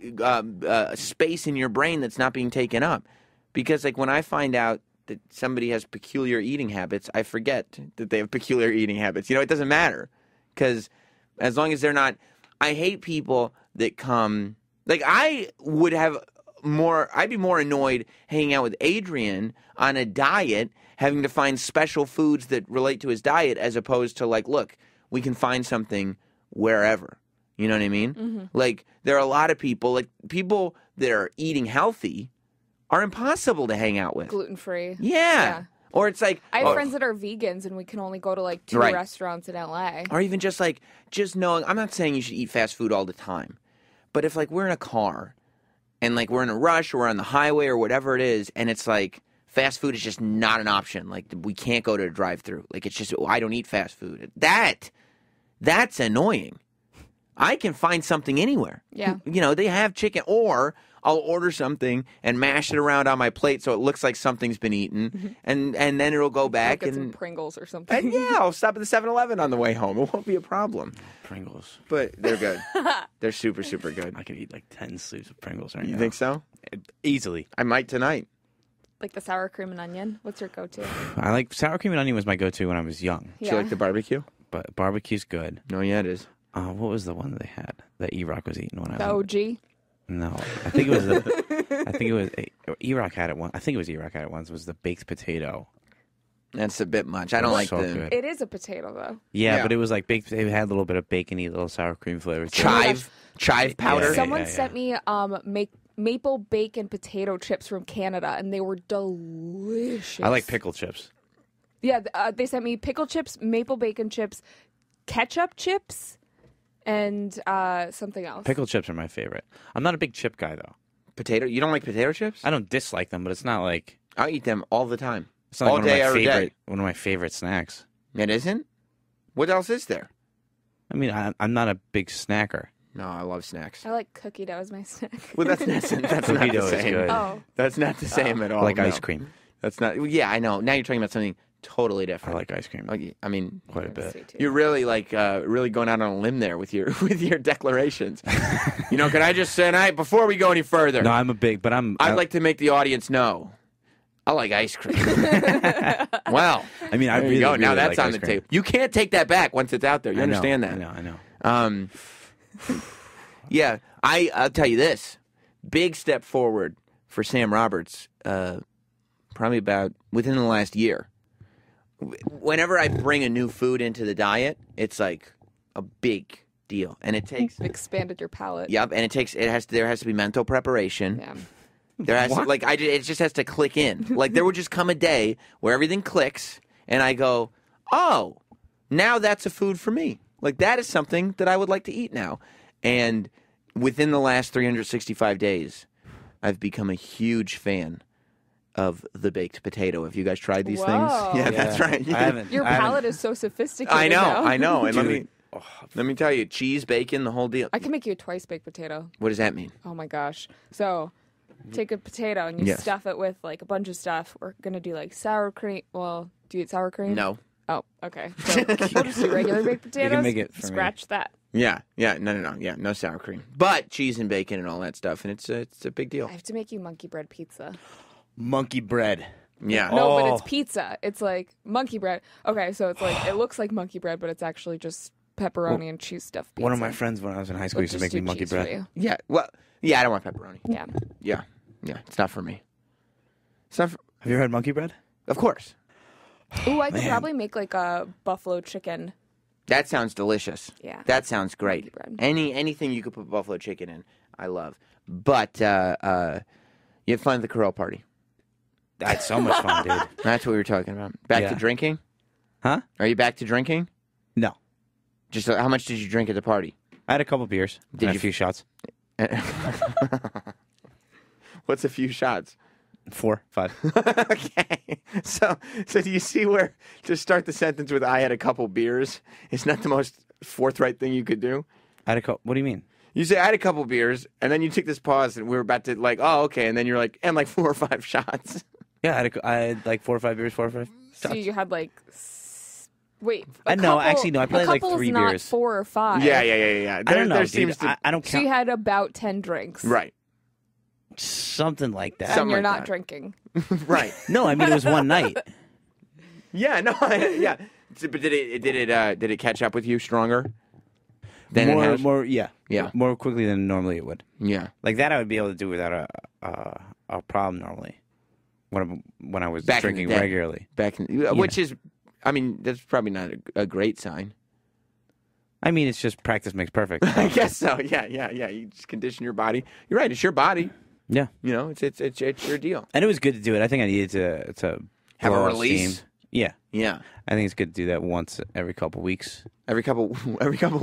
space in your brain that's not being taken up. Because, like, when I find out that somebody has peculiar eating habits, I forget that they have peculiar eating habits. It doesn't matter. Because as long as they're not... I hate people that come... Like, I'd be more annoyed hanging out with Adrian on a diet, having to find special foods that relate to his diet, as opposed to, like, look, we can find something wherever. You know what I mean? Mm-hmm. Like, there are a lot of people, like, people that are eating healthy are impossible to hang out with. Gluten free. Yeah. Or it's like I have friends that are vegans, and we can only go to like 2 Right. restaurants in LA. or even just like just knowing. I'm not saying you should eat fast food all the time, but if like we're in a car and like we're in a rush or we're on the highway or whatever it is, and it's like fast food is just not an option. Like we can't go to a drive-through. Like it's just I don't eat fast food. That's annoying. I can find something anywhere. Yeah. You know, they have chicken, or I'll order something and mash it around on my plate so it looks like something's been eaten, and then it'll go back Get some and Pringles or something. and yeah, I'll stop at the 7-Eleven on the way home. It won't be a problem. Pringles. But they're good. They're super, super good. I could eat like 10 sleeves of Pringles right now. You think so? Easily. I might tonight. Like the sour cream and onion. What's your go-to? I like sour cream and onion was my go-to when I was young. Do you like the barbecue? But barbecue's good. No, yeah, it is. What was the one that they had that E-Rock was eating when I The was? OG. No, I think it was. I think it was E-Rock had it one. I think it was E-Rock had it once. Was the baked potato? That's a bit much. I don't like So the good. It is a potato though. Yeah, Yeah. but it was like baked. It had a little bit of bacony, little sour cream flavor. to it. chive powder. Yeah. Someone sent me maple bacon potato chips from Canada, and they were delicious. I like pickle chips. Yeah, they sent me pickle chips, maple bacon chips, ketchup chips, and something else. Pickle chips are my favorite. I'm not a big chip guy though. Potato? You don't like potato chips? I don't dislike them, but it's not like I eat them all the time. it's not like All one day, of my every favorite day. one of my favorite snacks. It isn't? What else is there? I mean, I'm not a big snacker. No, I love snacks. I like cookie dough as my snack. Well, that's not Cookie the dough is same. good. Oh, That's not the same at all. I like no. ice cream. That's not. Yeah, I know. Now you're talking about something totally I different. like ice cream Like, I mean, quite a bit. sweet too. you're really like really going out on a limb there with your with your declarations. You know, can I just say, before we go any further, No, I'm a big, but I'd like to make the audience know I like ice cream. Well, I mean, I there really, you go. really Now that's like on ice the cream. table. You can't take that back once it's out there. You I know, understand that? I know. Yeah, I'll tell you this. Big step forward for Sam Roberts, probably about within the last year. Whenever I bring a new food into the diet, it's like a big deal. And it takes Expanded your palate. Yep, and there has to be mental preparation. Yeah. There has to, it just has to click in. Like there would just come a day where everything clicks and I go, "Oh, now that's a food for me." Like that is something that I would like to eat now. And within the last 365 days, I've become a huge fan of the baked potato. Have you guys tried these things? Whoa. Yeah, that's right. I haven't. Your I haven't- palate is so sophisticated. I know, now. I know. And Dude. let me tell you, cheese, bacon, the whole deal. I can make you a twice baked potato. What does that mean? Oh my gosh. So take a potato and you Yes. stuff it with like a bunch of stuff. We're gonna do like sour cream. Well, do you eat sour cream? No. Oh, okay. So we'll just do regular baked potatoes. make it for me. Scratch that. Yeah, no. Yeah, no sour cream. But cheese and bacon and all that stuff, and it's a big deal. I have to make you monkey bread pizza. Monkey bread. Yeah. No, but Oh. it's pizza. It's like monkey bread. Okay, so it's like it looks like monkey bread, but it's actually just pepperoni and cheese stuffed pizza. One of my friends when I was in high school We'll used to just make me do monkey cheese for bread. you. Yeah. Well, yeah, I don't want pepperoni. Yeah. Yeah, it's not for me. It's not for, Have you ever had monkey bread? of course. Ooh, I could Man. probably make like a buffalo chicken. That sounds delicious. Yeah. That sounds great. Monkey bread. Anything you could put buffalo chicken in, I love. But you had fun at the Corral party. That's so much fun, dude. That's what we were talking about. Back to Yeah. drinking? Huh? Are you back to drinking? No. Just how much did you drink at the party? I had a couple beers. Did and you- a few shots. What's a few shots? 4, 5. Okay. So do you see where to start the sentence with "I had a couple beers" is not the most forthright thing you could do? I had a couple. What do you mean? You say I had a couple beers, and then you took this pause, and we were about to like, oh, okay, and then you're like, and like 4 or 5 shots. Yeah, I had like 4 or 5 beers, 4 or 5 So shots. you had like wait. No, actually, no, I probably had, like, couple's 3 not beers. 4 or 5. Yeah. I don't know, There dude. seems to I don't So you count. had about 10 drinks. right, Something like that. And Something you're like not that. drinking. right. No, I mean, it was one night. Yeah, no, yeah. But did it catch up with you stronger than it has? Yeah. More quickly than normally it would. Yeah. Like that I would be able to do without a problem normally when I was Back in the drinking day. regularly. Which is, I mean, that's probably not a great sign. I mean, it's just practice makes perfect. I guess so. Yeah. You just condition your body. You're right. It's your body. Yeah. You know, it's your deal. And it was good to do it. I think I needed to Have blow a off release? steam. Yeah. Yeah. I think it's good to do that once every couple weeks. Every couple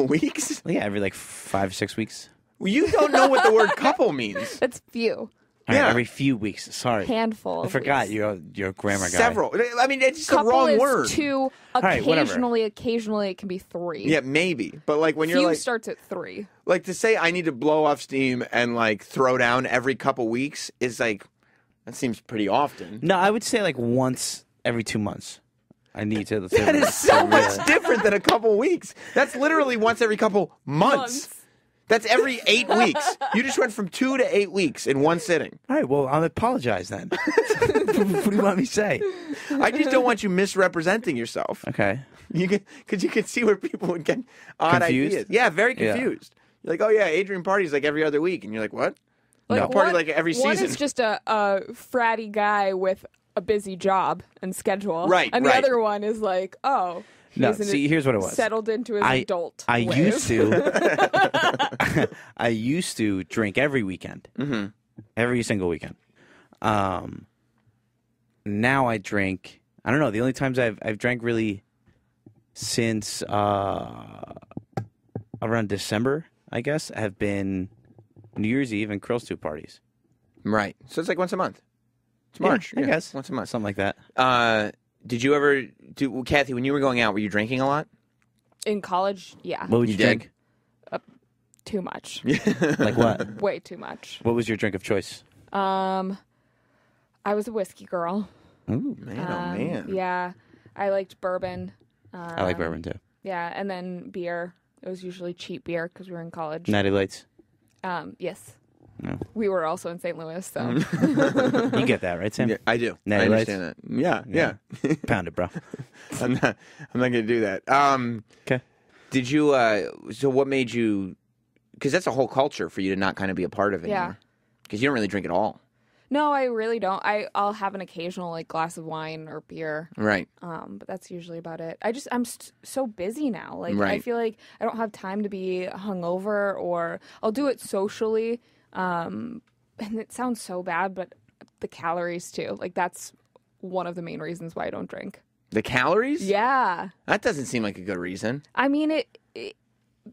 weeks? Yeah, every like 5 6 weeks. Well, you don't know what the word couple means. That's few. All right, Yeah. every few weeks. Sorry. Handful. I of forgot weeks. you're a grammar guy. Several. I mean, it's just Couple the wrong is word. 2. right, whatever. Occasionally it can be 3. Yeah, maybe. But like when Few you're like starts at 3. like to say I need to blow off steam and like throw down every couple weeks is like that seems pretty often. No, I would say like once every 2 months. I need to. That is so much different than a couple weeks. That's literally once every couple months. That's every 8 weeks. You just went from 2 to 8 weeks in one sitting. All right, well, I'll apologize then. What do you want me to say? I just don't want you misrepresenting yourself. Okay. Because you can see where people would get odd Confused? ideas. Yeah, very Yeah. confused. You're like, oh yeah, Adrian parties like every other week, and you're like, what? Like, No, party like every one season. is just a fratty guy with a busy job and schedule. Right, And the right. other one is like, oh, No, he's see, here's what it was. settled into his adult I ways. used to. I used to drink every weekend, every single weekend. Now I drink. I don't know. The only times I've drank really since around December, I guess, have been New Year's Eve and Curls 2 parties. Right. So it's like once a month. It's March. I guess Once a month. something like that. Did you ever do, Kathy, when you were going out, were you drinking a lot? In college, yeah. What would you, You did? drink? Too much. Like what? Way too much. What was your drink of choice? I was a whiskey girl. Ooh, Man, oh man. Yeah. I liked bourbon. I like bourbon too. Yeah, and then beer. It was usually cheap beer because we were in college. Natty Lights. Yes. No. We were also in St. Louis, so. You get that, right, Sam? Yeah, I do. Natty I Lights? understand that. Yeah. Pound it, bro. I'm not going to do that. Okay. Did you? So what made you? Because that's a whole culture for you to not kind of be a part of it. Yeah. Because you don't really drink at all. No, I really don't. I'll have an occasional like glass of wine or beer. Right. But that's usually about it. I'm so busy now. Like I Right. feel like I don't have time to be hungover, or I'll do it socially. And it sounds so bad, but the calories too. Like that's one of the main reasons why I don't drink. The calories? Yeah. That doesn't seem like a good reason. I mean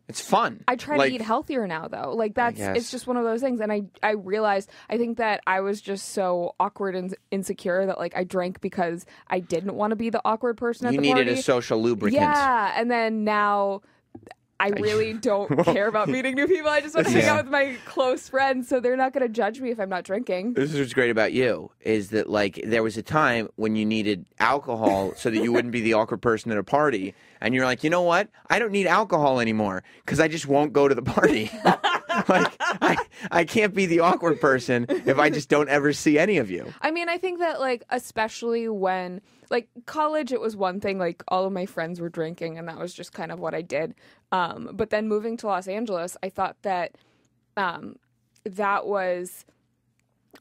It's fun. I try to eat healthier now, though. Like that's guess. it's just one of those things, and I realized I think that I was just so awkward and insecure that like I drank because I didn't want to be the awkward person at You the party. needed a social lubricant. Yeah, and then now I really don't care about meeting new people. I just want to hang Yeah. out with my close friends, so they're not going to judge me if I'm not drinking. This is what's great about you is that like there was a time when you needed alcohol so that you wouldn't be the awkward person at a party, and you're like, you know what? I don't need alcohol anymore because I just won't go to the party. Like I can't be the awkward person if I just don't ever see any of you. I mean, I think that like especially when like college, it was one thing. Like all of my friends were drinking, and that was just kind of what I did. But then moving to Los Angeles, I thought that that was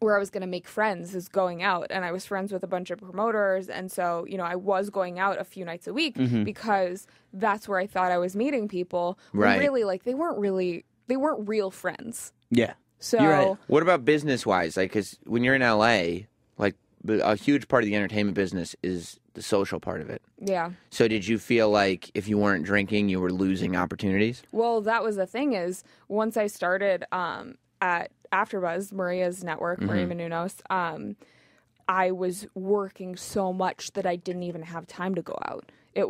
where I was going to make friends, is going out. And I was friends with a bunch of promoters. And so, you know, I was going out a few nights a week because that's where I thought I was meeting people. When Right. really, like, they weren't real friends. Yeah. So You're right. What about business wise? Like, because when you're in LA, like a huge part of the entertainment business is the social part of it. yeah. So did you feel like if you weren't drinking, you were losing opportunities? Well, that was the thing, is once I started at AfterBuzz, Maria's network, Maria Menounos, I was working so much that I didn't even have time to go out. I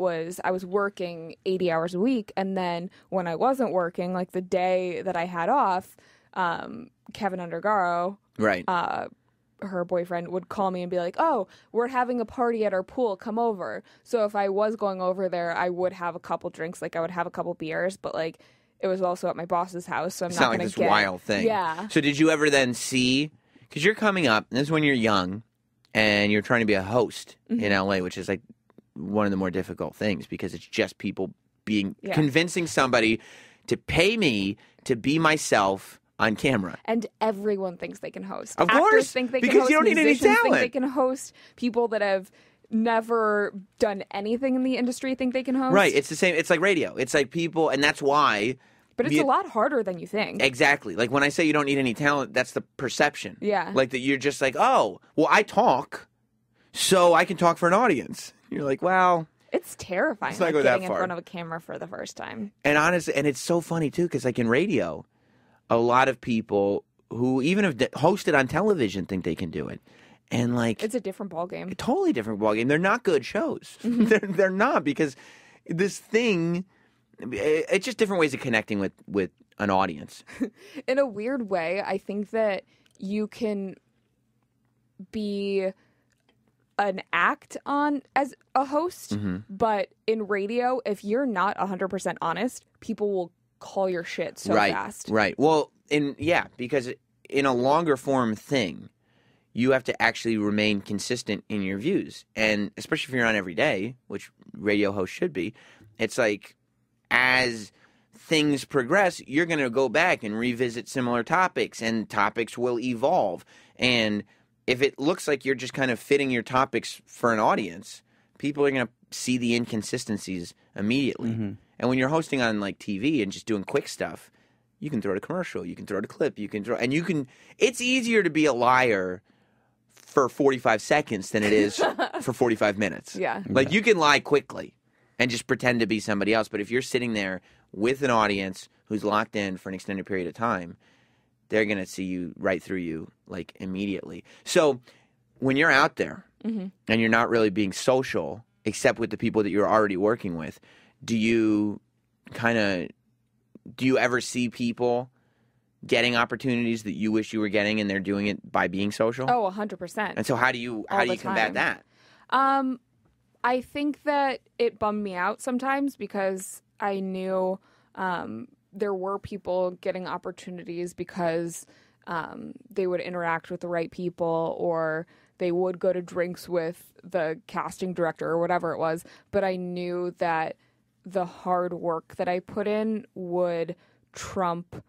was working 80 hours a week, and then when I wasn't working, like the day that I had off, Kevin Undergaro, Right. her boyfriend, would call me and be like, oh, we're having a party at our pool, come over. So if I was going over there, I would have a couple drinks, like I would have a couple beers, but like it was also at my boss's house, so I'm It's not not like going this to get wild thing. Yeah. So did you ever then see, because you're coming up, and this is when you're young, and you're trying to be a host in LA, which is like one of the more difficult things because it's just people being Yeah. convincing somebody to pay me to be myself on camera. And everyone thinks they can host. Of Actors course, think they because can host. you don't need any Musicians think talent. they can host. People that have never done anything in the industry think they can host. Right. It's the same. It's like radio. It's like people, and that's why. But it's a lot harder than you think. Exactly. Like when I say you don't need any talent, that's the perception. Yeah. Like that you're just like, oh, well, I talk. so I can talk for an audience. You're like, well, It's terrifying. Let's not like go that getting in far. front of a camera for the first time. and honestly, and it's so funny too, because like in radio, a lot of people who even have hosted on television think they can do it, and like It's a different ballgame. a totally different ballgame. They're not good shows. They're not, because this thing, it's just different ways of connecting with an audience. In a weird way, I think that you can be an act on as a host, but in radio, if you're not 100% honest, people will call your shit so fast. Right. Well, because in a longer form thing, you have to actually remain consistent in your views. And especially if you're on every day, which radio hosts should be, it's like as things progress, you're going to go back and revisit similar topics, and topics will evolve. And if it looks like you're just kind of fitting your topics for an audience, people are going to see the inconsistencies immediately. And when you're hosting on like TV and just doing quick stuff, you can throw out a commercial, you can throw out a clip, it's easier to be a liar for 45 seconds than it is for 45 minutes. Yeah. Like you can lie quickly and just pretend to be somebody else. But if you're sitting there with an audience who's locked in for an extended period of time, they're going to see you right through you like immediately. So when you're out there and you're not really being social, except with the people that you're already working with, do you ever see people getting opportunities that you wish you were getting, and they're doing it by being social? Oh, 100%. And so how do you combat that? I think that it bummed me out sometimes because I knew there were people getting opportunities because they would interact with the right people, or they would go to drinks with the casting director or whatever it was. But I knew that the hard work that I put in would trump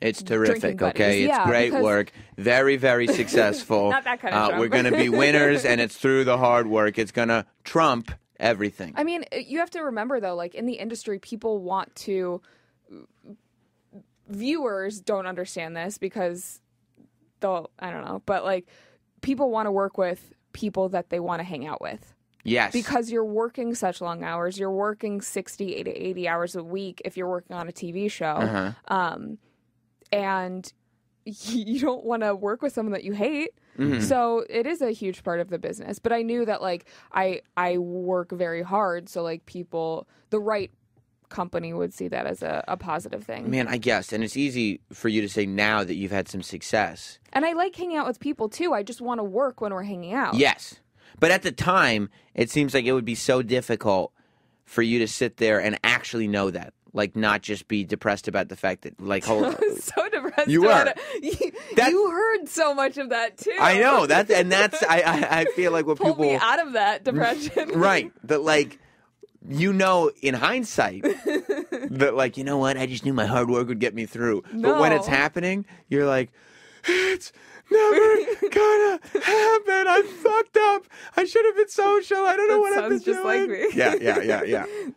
It's terrific, okay? Yeah, it's great work. Very, very successful. Not that kind of trump. We're going to be winners, and it's through the hard work. It's going to trump everything. I mean, you have to remember, though, like in the industry, people want to... Viewers don't understand this because they'll... I don't know. But, like, people want to work with people that they want to hang out with. Yes. Because you're working such long hours. You're working 60 to 80 hours a week if you're working on a TV show. And you don't want to work with someone that you hate. So it is a huge part of the business. But I knew that, like, I work very hard. So, like, people, the right company would see that as a positive thing. Man, I guess. And it's easy for you to say now that you've had some success. And I like hanging out with people, too. I just want to work when we're hanging out. Yes. But at the time, it seems like it would be so difficult for you to sit there and actually know that. Like, not just be depressed about the fact that, like, I was so depressed. You were. You heard so much of that, too. I know. I feel like what Pulled people... me out of that depression. Right. That, like, in hindsight, that, like, you know what? I just knew my hard work would get me through. No. But when it's happening, you're like, it's never gonna happen. I fucked up. I should have been social. I don't know what I've been sounds just doing. like me.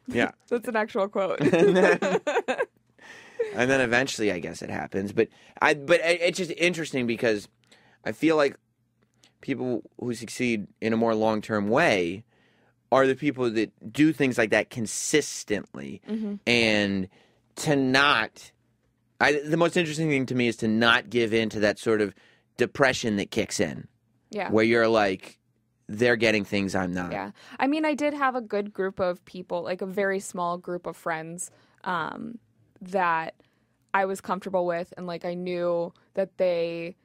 Yeah. That's an actual quote. And then eventually, I guess it happens. But it's just interesting because I feel like people who succeed in a more long-term way are the people that do things like that consistently. And to not... the most interesting thing to me is to not give in to that sort of depression that kicks in. Yeah. Where you're like, they're getting things I'm not. Yeah. I mean, I did have a good group of people, like a very small group of friends that I was comfortable with. And, like, I knew that they...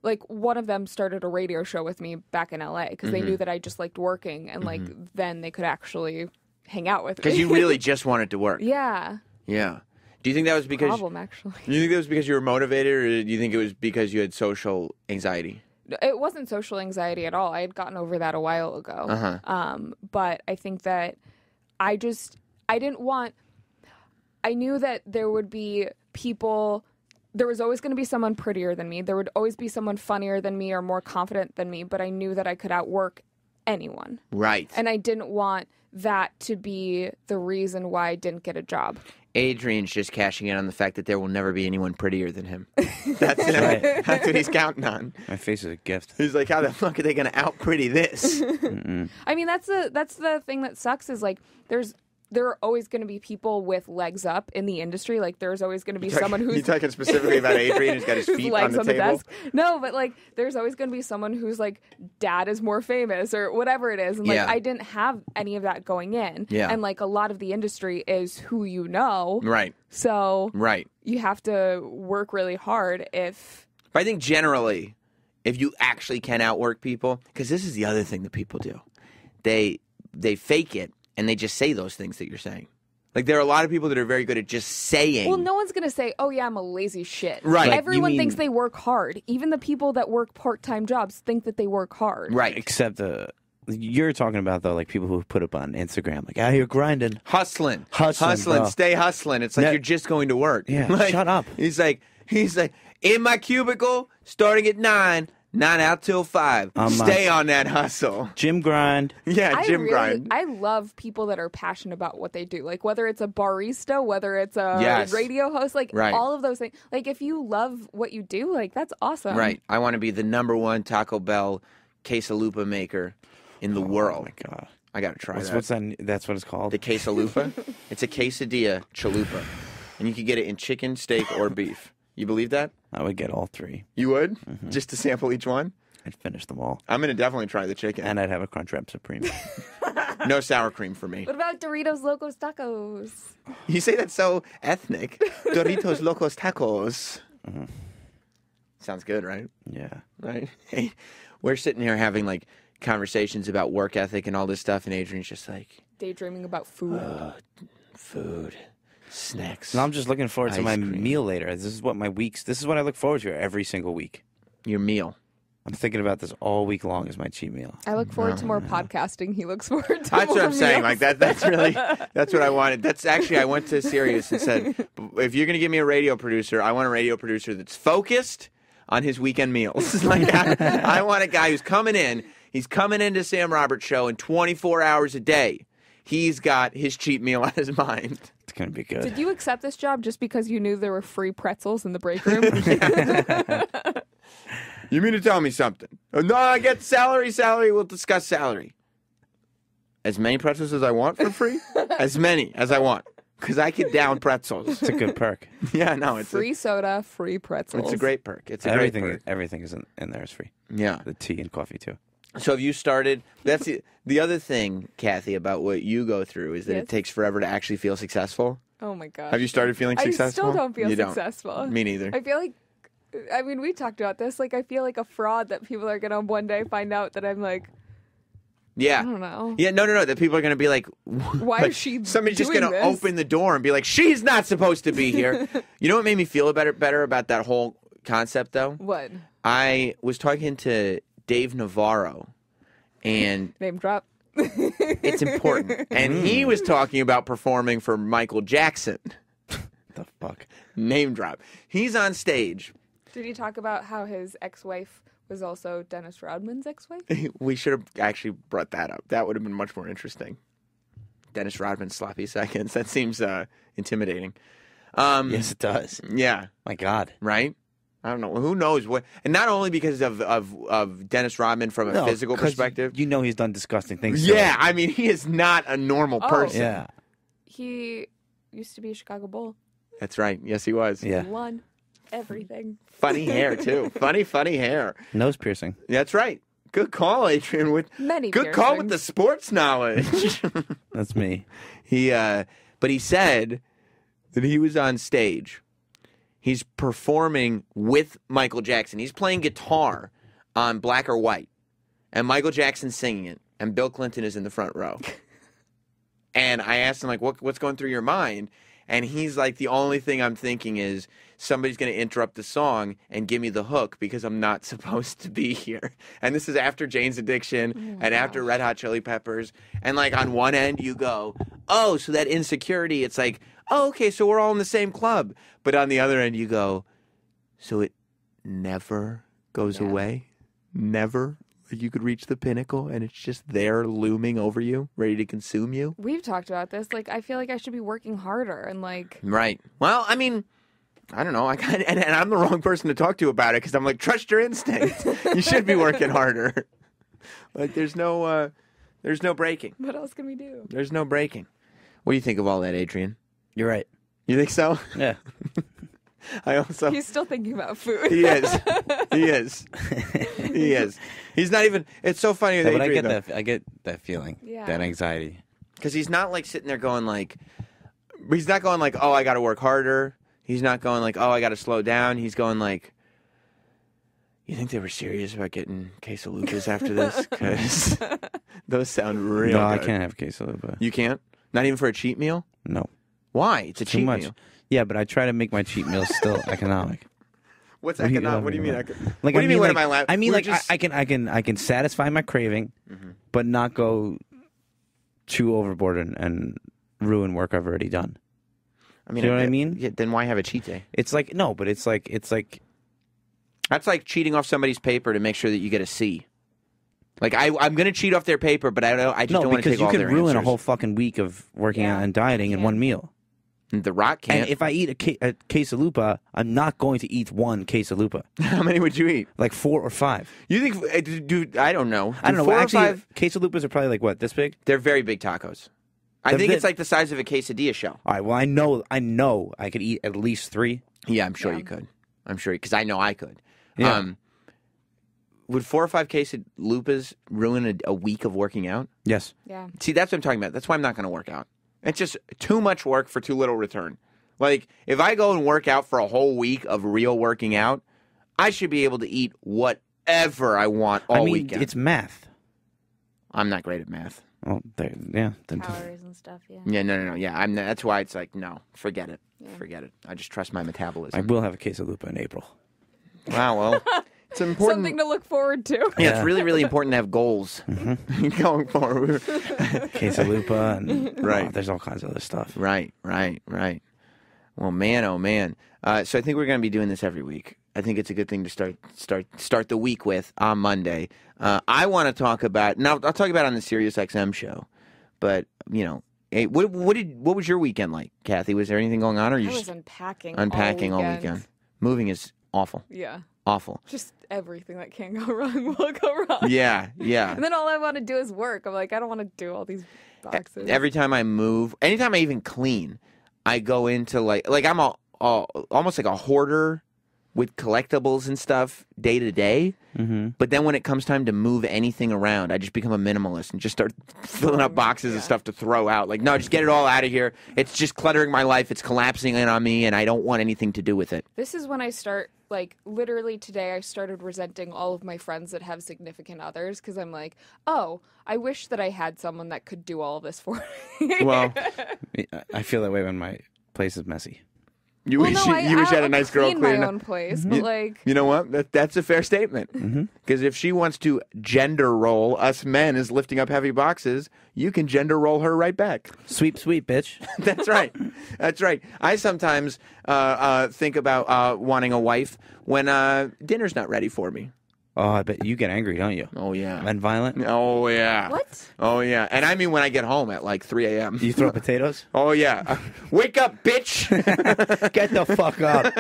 Like, one of them started a radio show with me back in LA because they knew that I just liked working. And, like, then they could actually hang out with me. Because you really just wanted to work. Yeah. Yeah. Do you think that was because... Problem, actually. Do you think that was because you were motivated, or do you think it was because you had social anxiety? It wasn't social anxiety at all. I had gotten over that a while ago. But I think that I didn't want... I knew that there would be people... There was always going to be someone prettier than me. There would always be someone funnier than me or more confident than me. But I knew that I could outwork anyone. Right. And I didn't want that to be the reason why I didn't get a job. Adrian's just cashing in on the fact that there will never be anyone prettier than him. That's it. Right. That's what he's counting on. My face is a gift. He's like, how the fuck are they going to out-pretty this? I mean, that's the thing that sucks is like there are always going to be people with legs up in the industry. Like there's always going to be someone who's You talking specifically about Adrian who's got his feet legs on the table? desk. No, but like there's always going to be someone whose like dad is more famous or whatever it is. And like Yeah. I didn't have any of that going in. Yeah. And like a lot of the industry is who you know. Right, So right. you have to work really hard if But I think generally, if you actually can outwork people, because this is the other thing that people do. They fake it and they just say those things that you're saying. Like, there are a lot of people that are very good at just saying. well, no one's going to say, oh, yeah, I'm a lazy shit. Right. Like, Everyone you mean- thinks they work hard. Even the people that work part-time jobs think that they work hard. Right. Except you're talking about, though, like people who put up on Instagram, like, out here grinding. Hustling. Hustling, bro. Stay hustling. It's like No- you're just going to work. Yeah, Like, shut up. He's like, in my cubicle, starting at 9 out till 5. Stay on that hustle. Gym grind. Yeah, gym grind. I love people that are passionate about what they do. Like whether it's a barista, whether it's a Yes. radio host, like Right. all of those things. Like if you love what you do, like that's awesome. Right. I want to be the #1 Taco Bell quesalupa maker in the world. Oh, my God. I got to try that. What's that? That's what it's called? The quesalupa? It's a quesadilla chalupa. And you can get it in chicken, steak, or beef. You believe that? I would get all three. You would? Just to sample each one? I'd finish them all. I'm going to definitely try the chicken. And I'd have a Crunchwrap Supreme. No sour cream for me. What about Doritos Locos Tacos? You say that so ethnic. Doritos Locos Tacos. Sounds good, right? Yeah. Right? Hey, we're sitting here having like conversations about work ethic and all this stuff, and Adrian's just like, Daydreaming about food. food, snacks. No, I'm just looking forward to Ice my cream. meal later. This is what I look forward to every single week. Your meal. I'm thinking about this all week long as my cheat meal. I look forward to more podcasting. He looks forward to That's more what I'm saying. meals. Like that's really that's what I wanted. That's actually I went to Sirius and said, if you're gonna give me a radio producer, I want a radio producer that's focused on his weekend meals. Like I want a guy who's coming in. He's coming into Sam Roberts show in 24 hours a day. He's got his cheat meal on his mind. It's going to be good. Did you accept this job just because you knew there were free pretzels in the break room? You mean to tell me something? No, I get salary. We'll discuss salary. As many pretzels as I want for free? As many as I want. Because I can down pretzels. It's a good perk. Yeah, no, it's Free soda, free pretzels. it's a great perk. It's a great perk. Everything is in there is free. Yeah. The tea and coffee too. So have you started? That's the other thing, Cathy, about what you go through is that Yes. it takes forever to actually feel successful. Oh my god. Have you started feeling successful? I still don't feel You successful. Me neither. I feel like, I mean, we talked about this. Like, I feel like a fraud that people are gonna one day find out that I'm like, Yeah. I don't know. Yeah, no. That people are going to be like, Why like, is she somebody's just doing going to this? open the door and be like, she's not supposed to be here. You know what made me feel better about that whole concept, though? What? I was talking to Dave Navarro, and Name drop. it's important. And he was talking about performing for Michael Jackson. The fuck? Name drop. He's on stage. Did he talk about how his ex-wife was also Dennis Rodman's ex-wife? We should have actually brought that up. That would have been much more interesting. Dennis Rodman sloppy seconds. That seems intimidating. Yes, it does. Yeah. My God. Right? I don't know. Who knows what? And not only because of Dennis Rodman from a No, physical 'cause perspective. You know he's done disgusting things. to Yeah, her. I mean, he is not a normal Oh. person. Yeah. He used to be a Chicago Bull. That's right. Yes, he was. Yeah. He won everything. Funny hair too. funny hair. Nose piercing. That's right. Good call, Adrian. With Many good call with piercings. the sports knowledge. That's me. But he said that he was on stage. He's performing with Michael Jackson. He's playing guitar on Black or White, and Michael Jackson's singing it, and Bill Clinton is in the front row. And I asked him, like, what's going through your mind? And he's like, the only thing I'm thinking is somebody's going to interrupt the song and give me the hook because I'm not supposed to be here. And this is after Jane's Addiction and after Red Hot Chili Peppers. And like on one end you go, oh, so that insecurity, it's like, oh, okay, so we're all in the same club. But on the other end you go, so it never goes away? Never? Like you could reach the pinnacle and it's just there looming over you, ready to consume you. We've talked about this. Like, I feel like I should be working harder and like. Right. Well, I mean, I don't know. And I'm the wrong person to talk to about it because I'm like, trust your instinct. You should be working harder. Like there's no breaking. What else can we do? There's no breaking. What do you think of all that, Adrian? You're right. You think so? Yeah. I also. He's still thinking about food. He is. He is. He is. He's not even. It's so funny with No, but Adrian. I get that feeling, Yeah. that anxiety. Because he's not like sitting there going like. He's not going like, oh, I got to work harder. He's not going like, oh, I got to slow down. He's going like. You think they were serious about getting quesalupas after this? Because those sound real No, I good. can't have quesalupa. You can't? Not even for a cheat meal? No. Why? It's a Too cheat much. meal. Yeah, but I try to make my cheat meals still economic. What's What do you- economic? What do you mean? like, What do you mean? What am I laughing? I mean, We're like just- I can satisfy my craving, but not go too overboard and ruin work I've already done. I mean, you know what I mean? Yeah, then why have a cheat day? It's like no, but it's like That's like cheating off somebody's paper to make sure that you get a C. Like I'm going to cheat off their paper, but I just no, don't want to because take you all can their ruin a answers. whole fucking week of working out and dieting in one meal. The Rock can't. And if I eat a quesalupa, I'm not going to eat one quesalupa. How many would you eat? Like 4 or 5. You think? Dude, I don't know. I don't know. 4 or Actually, 5? quesalupas are probably like what, this big? They're very big tacos. I think it's like the size of a quesadilla shell. All right. Well, I know I could eat at least 3. Yeah, I'm sure you could. I'm sure because I know I could. Yeah. Would 4 or 5 quesalupas ruin a week of working out? Yes. Yeah. See, that's what I'm talking about. That's why I'm not going to work out. It's just too much work for too little return. Like, if I go and work out for a whole week of real working out, I should be able to eat whatever I want all weekend. It's math. I'm not great at math. Oh, there, yeah. Calories and stuff, yeah. Yeah, no. Yeah, that's why it's like, no, forget it. Yeah. Forget it. I just trust my metabolism. I will have a quesalupa in April. Wow, well, it's important. Something to look forward to. Yeah, it's really, really important to have goals going forward. Quesalupa and Right. there's all kinds of other stuff. Right. Well, man, oh man. So I think we're going to be doing this every week. I think it's a good thing to start the week with on Monday. I want to talk about now. I'll talk about it on the Sirius XM show, but hey, what was your weekend like, Kathy? Was there anything going on, or I you was just unpacking all weekend? Moving is awful. Yeah. Awful. Just everything that can go wrong will go wrong. Yeah. And then all I want to do is work. I'm like, I don't want to do all these boxes. Every time I move, anytime I even clean, I go into like I'm almost like a hoarder with collectibles and stuff day to day. But then when it comes time to move anything around, I just become a minimalist and just start filling up boxes of stuff to throw out. Like, no, just get it all out of here. It's just cluttering my life. It's collapsing in on me, and I don't want anything to do with it. This is when I start, like, literally today I started resenting all of my friends that have significant others because I'm like, oh, I wish that I had someone that could do all of this for me. Well, I feel that way when my place is messy. you wish you had a nice girl clean cleaning my up. own place, but like, You know what? That's a fair statement. Because if she wants to gender roll us men as lifting up heavy boxes, you can gender roll her right back. Sweep, bitch. That's right. That's right. I sometimes think about wanting a wife when dinner's not ready for me. Oh, I bet you get angry, don't you? Oh, yeah. And violent? Oh, yeah. what? Oh, yeah. And I mean when I get home at like 3 a.m. You throw potatoes? Oh, yeah. Wake up, bitch. Get the fuck up.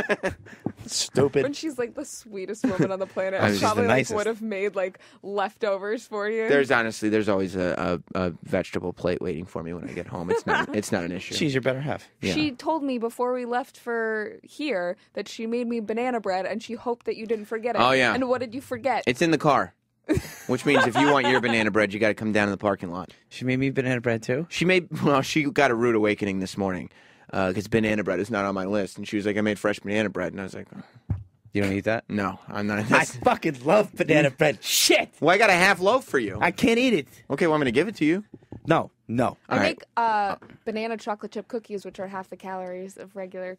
Stupid. When she's like the sweetest woman on the planet, I I was just probably the like nicest. would have made like leftovers for you. There's always a vegetable plate waiting for me when I get home. It's not an issue. She's your better half. Yeah. She told me before we left for here that she made me banana bread and she hoped that you didn't forget it. Oh, yeah. And what did you forget? It's in the car. Which means if you want your banana bread, you got to come down to the parking lot. She made me banana bread too? She got a rude awakening this morning because banana bread is not on my list. And she was like, I made fresh banana bread. And I was like, oh, You don't eat that? no, I'm not. I fucking love banana bread. Shit! Well, I got a half loaf for you. I can't eat it. Okay, well, I'm going to give it to you. No. All I right. make banana chocolate chip cookies, which are half the calories of regular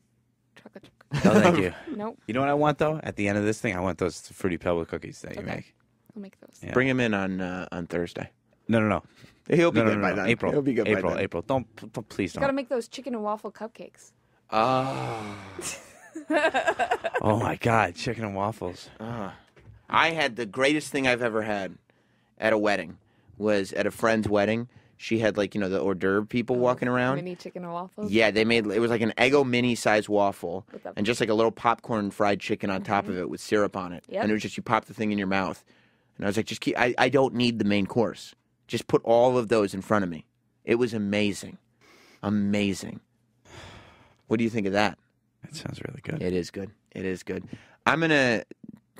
chocolate chip cookies. No, thank you. Nope, You know what I want though? At the end of this thing, I want those Fruity Pebble cookies that you Okay. make. I'll make those. Yeah. Bring him in on Thursday. No. He'll be No, good by then. April. He'll be good by then. April. Don't please You gotta don't. make those chicken and waffle cupcakes. Oh. Oh my God, chicken and waffles. I had the greatest thing I've ever had at a wedding. Was at a friend's wedding. She had like, the hors d'oeuvre people walking around. Mini chicken and waffles. Yeah, they made it was like an Eggo mini size waffle With the- and just like a little popcorn fried chicken on top of it with syrup on it. Yep. And it was just you pop the thing in your mouth. And I was like, just keep I don't need the main course. Just put all of those in front of me. It was amazing. Amazing. What do you think of that? That sounds really good. It is good. It is good. I'm going to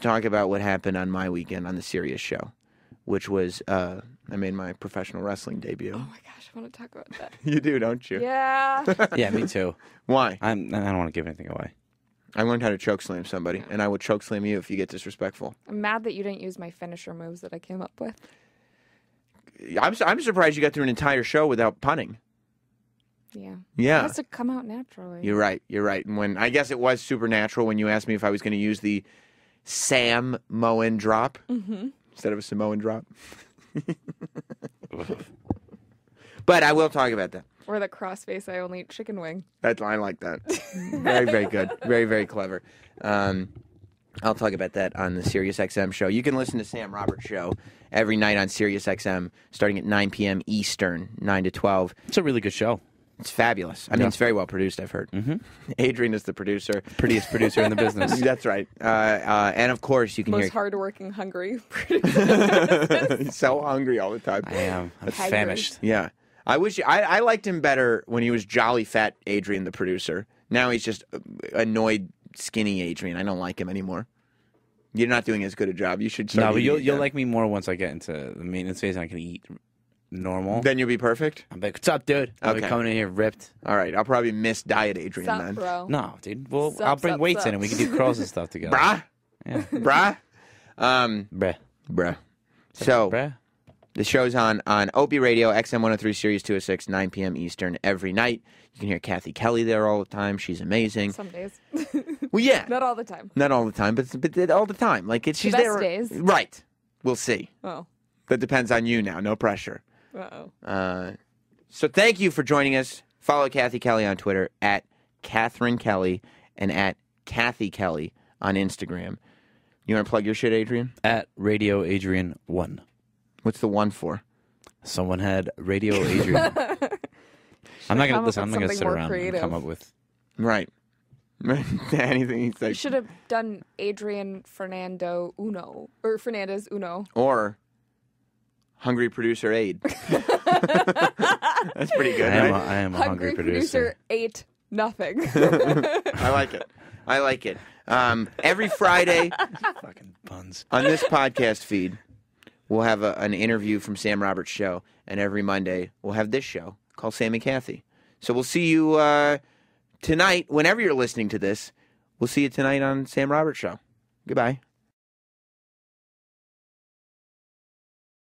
talk about what happened on my weekend on the Sirius show, which was I made my professional wrestling debut. Oh my gosh, I want to talk about that. You do, don't you? Yeah. Yeah, me too. Why? I don't want to give anything away. I learned how to chokeslam somebody, and I would chokeslam you if you get disrespectful. I'm mad that you didn't use my finisher moves that I came up with. I'm surprised you got through an entire show without punning. Yeah. It Yeah. has to come out naturally. You're right. You're right. And when I guess it was supernatural when you asked me if I was going to use the Samoan drop instead of a Samoan drop. But I will talk about that. Or the crossface, I only eat chicken wing. I like that. Very, very good. Very, very clever. I'll talk about that on the SiriusXM show. You can listen to Sam Roberts' show every night on SiriusXM starting at 9 p.m. Eastern, 9 to 12. It's a really good show. It's fabulous. I mean, it's very well produced, I've heard. Mm-hmm. Adrian is the producer. Prettiest producer in the business. That's right. And, of course, you can Most hear... hardworking, hungry. He's so hungry all the time. I am. I'm Hagrid. famished. Yeah. I liked him better when he was jolly fat Adrian, the producer. Now he's just annoyed, skinny Adrian. I don't like him anymore. You're not doing as good a job. You should start No, but eating you'll again. like me more once I get into the maintenance phase and I can eat normal. Then you'll be perfect? I'm like, what's up, dude? I'll be Okay. coming in here ripped. All right. I'll probably miss diet Adrian Sup, then. bro? No, dude. Well, Sup, I'll bring sup, weights sup. in and we can do curls and stuff together. Brah? Yeah. Brah? Bruh. Bruh. So... Bruh. The show's on Opie Radio, XM 103, Series 206, 9 p.m. Eastern every night. You can hear Cathy Kelley there all the time. She's amazing. Some days. Well, yeah. Not all the time. Not all the time, but all the time. Like she's best there. days. Right. We'll see. Oh. That depends on you now. No pressure. Uh-oh. So thank you for joining us. Follow Cathy Kelley on Twitter at Catherine Kelley and at Cathy Kelley on Instagram. You want to plug your shit, Adrian? At Radio Adrian 1. What's the one for? Someone had Radio Adrian. I'm not come gonna up listen. I'm with not gonna something sit more around creative. and come up with. Right. Anything you say. You should have done Adrian Fernando Uno. Or Fernandez Uno. Or Hungry Producer Aid. That's pretty good, I right? am a hungry producer. ate nothing. I like it. I like it. Every Friday Fucking buns. on this podcast feed, we'll have an interview from Sam Roberts' show. And every Monday, we'll have this show called Sam and Cathy. So we'll see you tonight, whenever you're listening to this. We'll see you tonight on Sam Roberts' show. Goodbye.